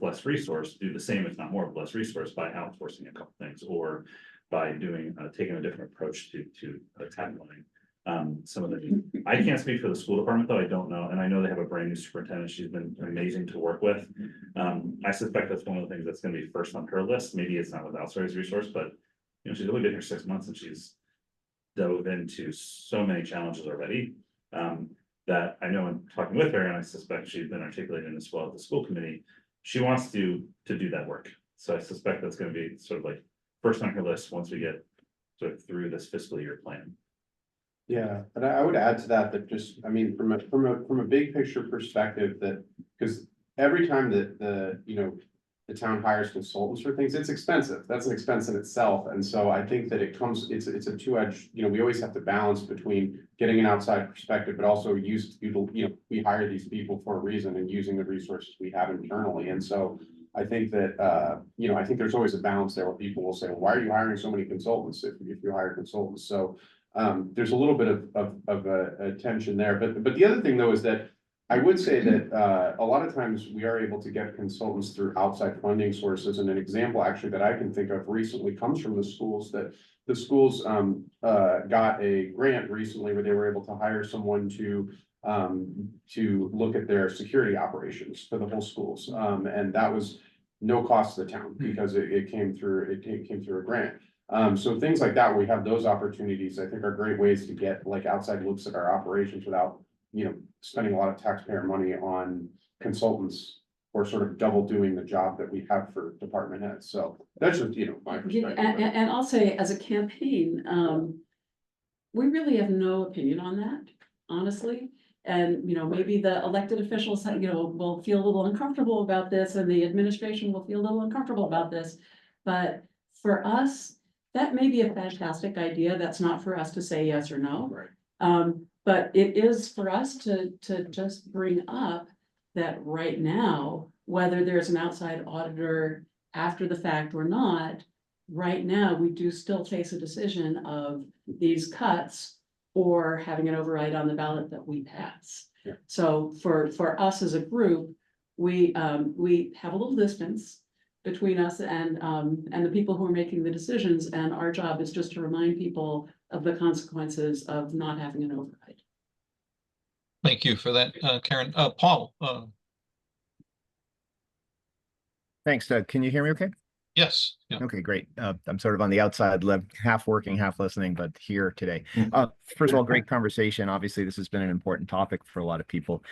[SPEAKER 6] less resource, do the same, if not more, with less resource by outsourcing a couple things, or by taking a different approach to tackling some of the. I can't speak for the school department, though. I don't know, and I know they have a brand new superintendent. She's been amazing to work with. I suspect that's one of the things that's going to be first on her list. Maybe it's not with outsourced resource, but she's only been here 6 months and she's dove into so many challenges already. That I know in talking with her, and I suspect she's been articulating as well at the school committee. She wants to do that work. So I suspect that's going to be sort of like first on her list once we get sort of through this fiscal year plan.
[SPEAKER 7] Yeah, but I would add to that just, I mean, from a big picture perspective, that because every time that the town hires consultants for things, it's expensive. That's an expense in itself. And so I think that it's a two-edged, we always have to balance between getting an outside perspective, but also we hire these people for a reason and using the resources we have internally. And so I think that, I think there's always a balance there where people will say, well, why are you hiring so many consultants if you hire consultants? So there's a little bit of a tension there. But the other thing, though, is that I would say that a lot of times we are able to get consultants through outside funding sources. And an example actually that I can think of recently comes from the schools, that the schools got a grant recently where they were able to hire someone to look at their security operations for the whole schools. And that was no cost to the town because it came through a grant. So things like that, we have those opportunities, I think are great ways to get like outside looks at our operations without, spending a lot of taxpayer money on consultants or sort of double doing the job that we have for department heads. So that's just, my perspective.
[SPEAKER 4] And I'll say as a campaign, we really have no opinion on that, honestly. And, maybe the elected officials, will feel a little uncomfortable about this and the administration will feel a little uncomfortable about this. But for us, that may be a fantastic idea. That's not for us to say yes or no.
[SPEAKER 7] Right.
[SPEAKER 4] But it is for us to just bring up that right now, whether there's an outside auditor after the fact or not, right now, we do still face a decision of these cuts or having an override on the ballot that we pass.
[SPEAKER 7] Yeah.
[SPEAKER 4] So for us as a group, we have a little distance between us and the people who are making the decisions, and our job is just to remind people of the consequences of not having an override.
[SPEAKER 1] Thank you for that, Karen. Paul,
[SPEAKER 10] Thanks, Doug. Can you hear me okay?
[SPEAKER 1] yes. Yeah.
[SPEAKER 10] Okay, great. I'm sort of on the outside, half working, half listening, but here today. First of all, great conversation. Obviously, this has been an important topic for a lot of people.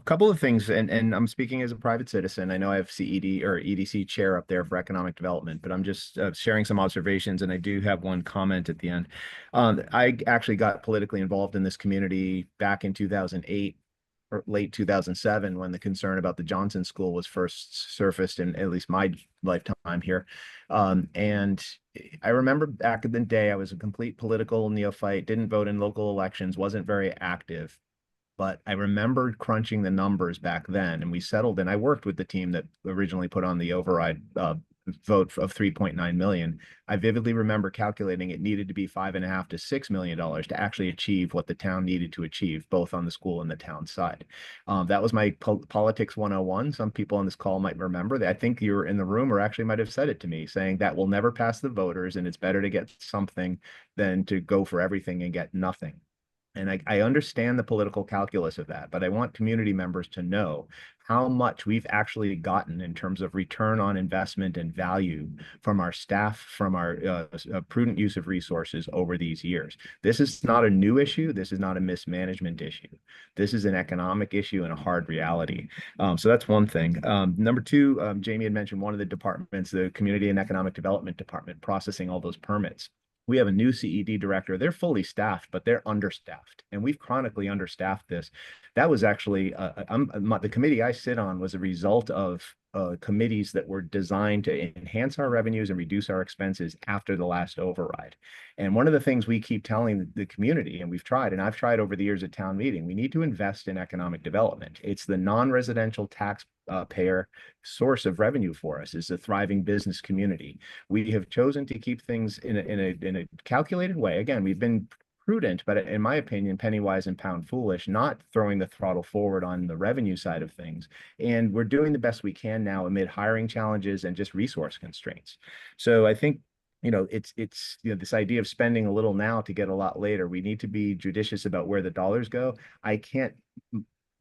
[SPEAKER 10] Couple of things, and I'm speaking as a private citizen. I know I have CED or EDC chair up there for economic development, but I'm just sharing some observations, and I do have one comment at the end. I actually got politically involved in this community back in 2008. Or late 2007, when the concern about the Johnson School was first surfaced in at least my lifetime here. And I remember back in the day, I was a complete political neophyte, didn't vote in local elections, wasn't very active. But I remembered crunching the numbers back then, and we settled, and I worked with the team that originally put on the override vote of 3.9 million. I vividly remember calculating it needed to be $5.5 to $6 million to actually achieve what the town needed to achieve, both on the school and the town side. That was my politics 101. Some people on this call might remember that. I think you were in the room or actually might have said it to me, saying that will never pass the voters, and it's better to get something than to go for everything and get nothing. And I understand the political calculus of that, but I want community members to know how much we've actually gotten in terms of return on investment and value from our staff, from our prudent use of resources over these years. This is not a new issue. This is not a mismanagement issue. This is an economic issue and a hard reality. So that's one thing. Number two, Jamie had mentioned one of the departments, the Community and Economic Development Department, processing all those permits. We have a new CED director. They're fully staffed, but they're understaffed. And we've chronically understaffed this. That was actually, the committee I sit on was a result of committees that were designed to enhance our revenues and reduce our expenses after the last override. And one of the things we keep telling the community, and we've tried, and I've tried over the years at town meeting, we need to invest in economic development. It's the non-residential taxpayer source of revenue for us, is a thriving business community. We have chosen to keep things in a calculated way. Again, we've been prudent, but in my opinion, penny wise and pound foolish, not throwing the throttle forward on the revenue side of things. And we're doing the best we can now amid hiring challenges and just resource constraints. So I think, it's this idea of spending a little now to get a lot later. We need to be judicious about where the dollars go. I can't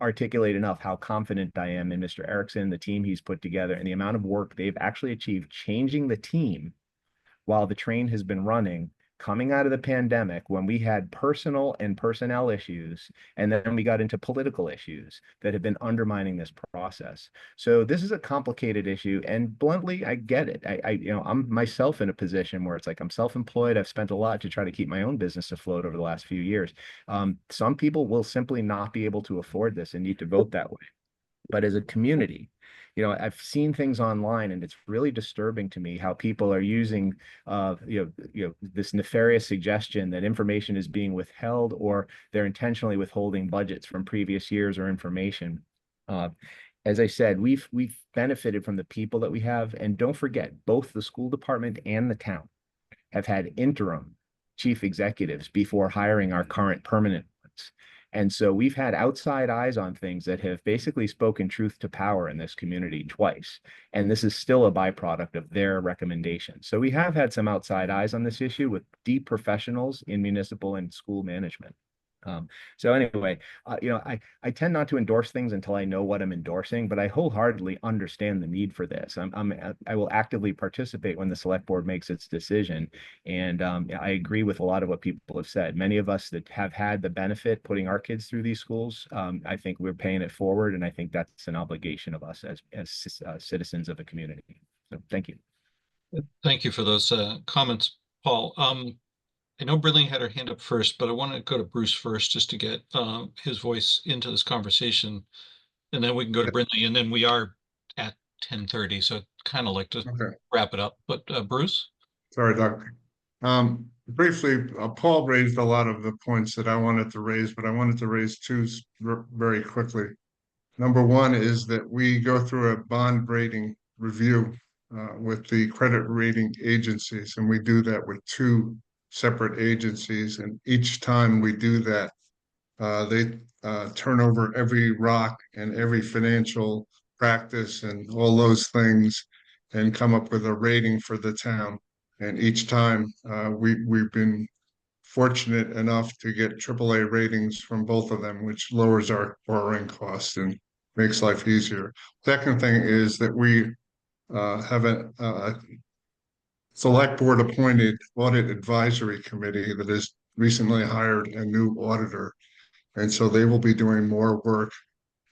[SPEAKER 10] articulate enough how confident I am in Mr. Errickson, the team he's put together, and the amount of work they've actually achieved changing the team while the train has been running, coming out of the pandemic, when we had personal and personnel issues, and then we got into political issues that have been undermining this process. So this is a complicated issue, and bluntly, I get it. I'm myself in a position where it's like I'm self-employed. I've spent a lot to try to keep my own business afloat over the last few years. Some people will simply not be able to afford this and need to vote that way. But as a community, I've seen things online, and it's really disturbing to me how people are using, this nefarious suggestion that information is being withheld, or they're intentionally withholding budgets from previous years or information. As I said, we've benefited from the people that we have, and don't forget, both the school department and the town have had interim chief executives before hiring our current permanent ones. And so we've had outside eyes on things that have basically spoken truth to power in this community twice. And this is still a byproduct of their recommendations. So we have had some outside eyes on this issue with deep professionals in municipal and school management. So anyway, I tend not to endorse things until I know what I'm endorsing, but I wholeheartedly understand the need for this. I will actively participate when the select board makes its decision. And I agree with a lot of what people have said. Many of us that have had the benefit putting our kids through these schools, I think we're paying it forward. And I think that's an obligation of us as citizens of the community. So thank you.
[SPEAKER 1] Thank you for those comments, Paul. I know Brinley had her hand up first, but I want to go to Bruce first just to get his voice into this conversation. And then we can go to Brinley, and then we are at 10:30. So I'd kind of like to wrap it up. But Bruce?
[SPEAKER 20] Sorry, Doug. Briefly, Paul raised a lot of the points that I wanted to raise, but I wanted to raise two very quickly. Number one is that we go through a bond rating review with the credit rating agencies, and we do that with two separate agencies. And each time we do that, they turn over every rock and every financial practice and all those things and come up with a rating for the town. And each time we've been fortunate enough to get AAA ratings from both of them, which lowers our borrowing costs and makes life easier. Second thing is that we have a select board appointed audit advisory committee that has recently hired a new auditor. And so they will be doing more work,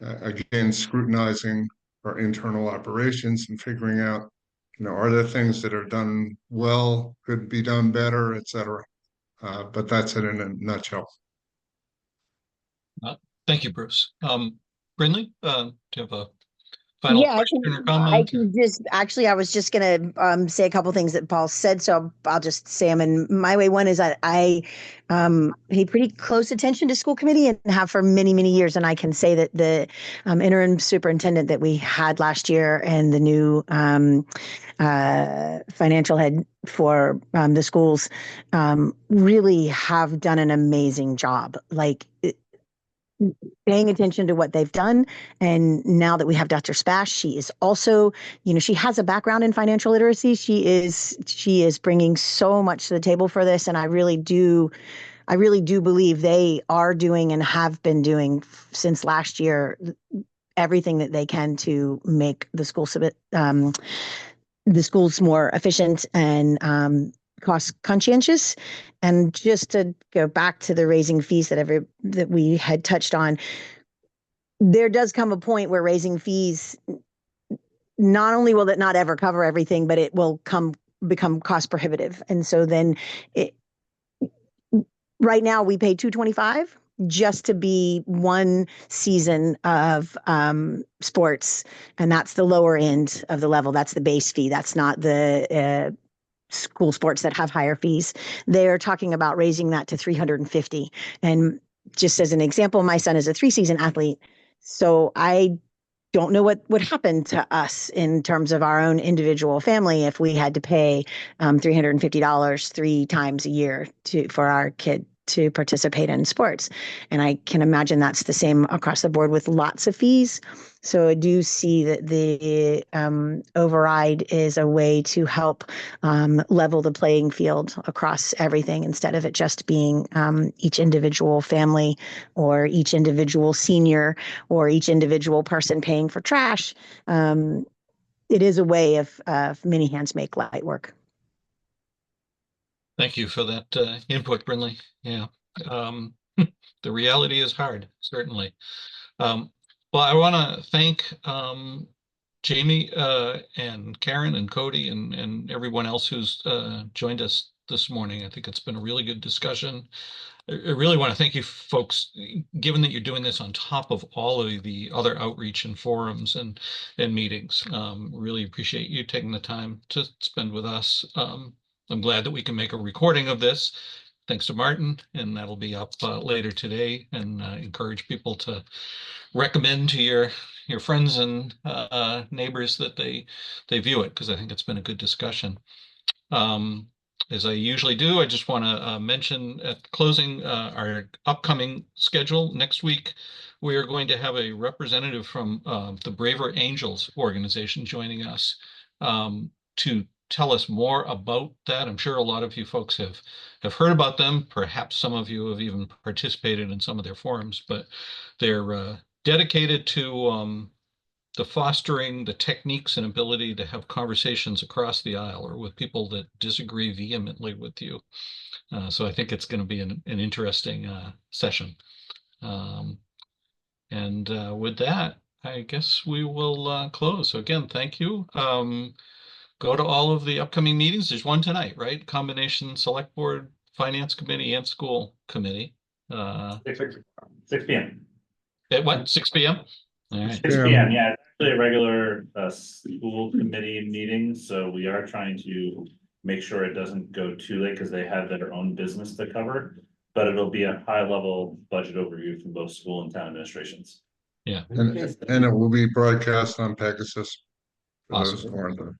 [SPEAKER 20] again, scrutinizing our internal operations and figuring out, are there things that are done well, could be done better, et cetera. But that's it in a nutshell.
[SPEAKER 1] Thank you, Bruce. Brindley, do you have a final
[SPEAKER 22] Yeah,
[SPEAKER 1] question or
[SPEAKER 22] I
[SPEAKER 1] comment?
[SPEAKER 22] can just, actually, I was just gonna say a couple things that Paul said, so I'll just say them in my way. One is that I pay pretty close attention to school committee and have for many, many years. And I can say that the interim superintendent that we had last year and the new financial head for the schools really have done an amazing job. Like, paying attention to what they've done. And now that we have Dr. Spash, she is also, she has a background in financial literacy. She is bringing so much to the table for this. And I really do believe they are doing and have been doing since last year everything that they can to make the schools more efficient and cost conscientious. And just to go back to the raising fees that we had touched on, there does come a point where raising fees, not only will it not ever cover everything, but it will become cost prohibitive. And so then right now we pay $225 just to be one season of sports. And that's the lower end of the level. That's the base fee. That's not the school sports that have higher fees. They're talking about raising that to $350. And just as an example, my son is a 3-season athlete. So I don't know what would happen to us in terms of our own individual family if we had to pay $350 3 times a year for our kid to participate in sports. And I can imagine that's the same across the board with lots of fees. So I do see that the override is a way to help level the playing field across everything instead of it just being each individual family or each individual senior or each individual person paying for trash. It is a way of many hands make light work.
[SPEAKER 1] Thank you for that input, Brindley. Yeah. The reality is hard, certainly. Well, I want to thank Jamie and Karen and Cody and everyone else who's joined us this morning. I think it's been a really good discussion. I really want to thank you folks, given that you're doing this on top of all of the other outreach and forums and meetings. Really appreciate you taking the time to spend with us. I'm glad that we can make a recording of this. Thanks to Martin, and that'll be up later today, and encourage people to recommend to your friends and neighbors that they view it, because I think it's been a good discussion. As I usually do, I just want to mention at the closing our upcoming schedule. Next week, we are going to have a representative from the Braver Angels organization joining us to tell us more about that. I'm sure a lot of you folks have heard about them. Perhaps some of you have even participated in some of their forums, but they're dedicated to the fostering the techniques and ability to have conversations across the aisle or with people that disagree vehemently with you. So I think it's going to be an interesting session. And with that, I guess we will close. So again, thank you. Go to all of the upcoming meetings. There's one tonight, right? Combination Select Board, Finance Committee, and School Committee.
[SPEAKER 6] 6 p.m.
[SPEAKER 1] At what, 6 p.m.? All right.
[SPEAKER 6] 6 p.m. Yeah, it's actually a regular school committee meeting. So we are trying to make sure it doesn't go too late because they have their own business to cover. But it'll be a high-level budget overview from both school and town administrations.
[SPEAKER 1] Yeah.
[SPEAKER 20] And it will be broadcast on Pegasus.
[SPEAKER 1] Awesome.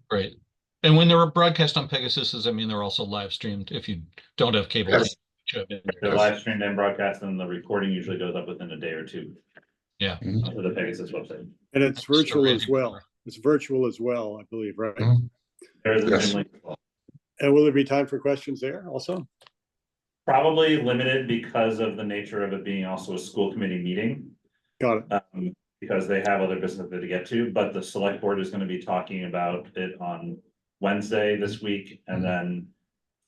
[SPEAKER 1] Great. And when they're broadcast on Pegasus, they're also live streamed if you don't have cable.
[SPEAKER 6] Yes. They're live streamed and broadcast, and the recording usually goes up within a day or two.
[SPEAKER 1] Yeah.
[SPEAKER 6] To the Pegasus website.
[SPEAKER 12] And it's virtual as well. It's virtual as well, I believe, right?
[SPEAKER 6] There is a Zoom link as well.
[SPEAKER 12] And will there be time for questions there also?
[SPEAKER 6] Probably limited because of the nature of it being also a school committee meeting.
[SPEAKER 12] Got it.
[SPEAKER 6] Because they have other business to get to, but the select board is gonna be talking about it on Wednesday this week, and then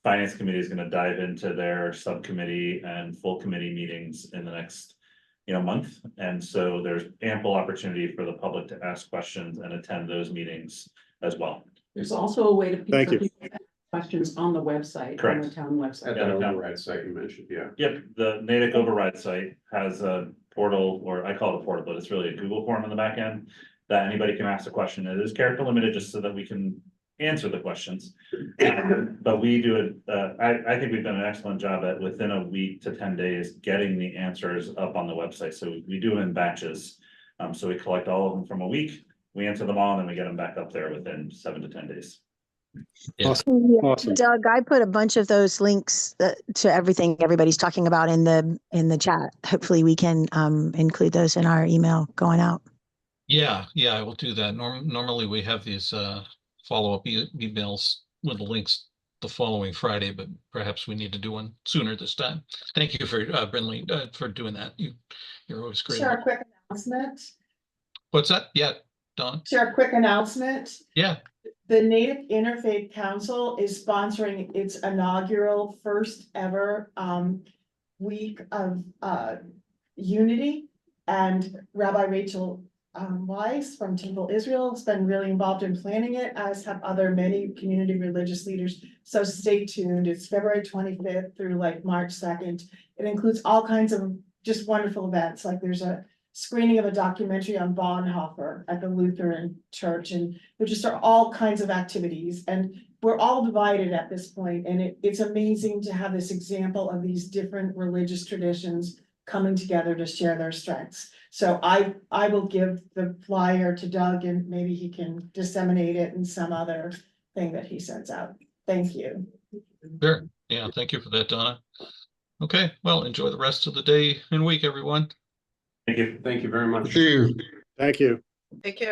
[SPEAKER 6] finance committee is gonna dive into their subcommittee and full committee meetings in the next, month. And so there's ample opportunity for the public to ask questions and attend those meetings as well.
[SPEAKER 4] There's also a way to.
[SPEAKER 12] Thank you.
[SPEAKER 4] people to ask questions on the website, on
[SPEAKER 6] Correct.
[SPEAKER 4] the town website.
[SPEAKER 7] At that override site you mentioned, yeah.
[SPEAKER 6] Yep, the Natick override site has a portal, or I call it a portal, but it's really a Google form in the back end that anybody can ask a question. It is character limited just so that we can answer the questions. But we do it, I think we've done an excellent job at within a week to 10 days, getting the answers up on the website. So we do it in batches. So we collect all of them from a week, we answer them all, and then we get them back up there within 7 to 10 days.
[SPEAKER 1] Yeah.
[SPEAKER 12] Awesome.
[SPEAKER 22] Doug, I put a bunch of those links to everything everybody's talking about in the chat. Hopefully we can include those in our email going out.
[SPEAKER 1] Yeah, I will do that. Normally we have these follow-up emails with the links the following Friday, but perhaps we need to do one sooner this time. Thank you for Brinley, for doing that. You're always great.
[SPEAKER 5] Share a quick announcement.
[SPEAKER 1] What's that? Yeah, Don?
[SPEAKER 5] Share a quick announcement.
[SPEAKER 1] Yeah.
[SPEAKER 5] The Natick Interfaith Council is sponsoring its inaugural first ever week of unity. And Rabbi Rachel Weiss from Temple Israel has been really involved in planning it, as have many community religious leaders. So stay tuned. It's February 25th through like March 2nd. It includes all kinds of just wonderful events. Like there's a screening of a documentary on Bonhoeffer at the Lutheran Church, and there just are all kinds of activities, and we're all divided at this point, and it's amazing to have this example of these different religious traditions coming together to share their strengths. So I will give the flyer to Doug, and maybe he can disseminate it in some other thing that he sends out. Thank you.
[SPEAKER 1] Sure. Yeah, thank you for that, Donna. Okay, well, enjoy the rest of the day and week, everyone.
[SPEAKER 7] Thank you very much.
[SPEAKER 12] Thank you.
[SPEAKER 13] Take care.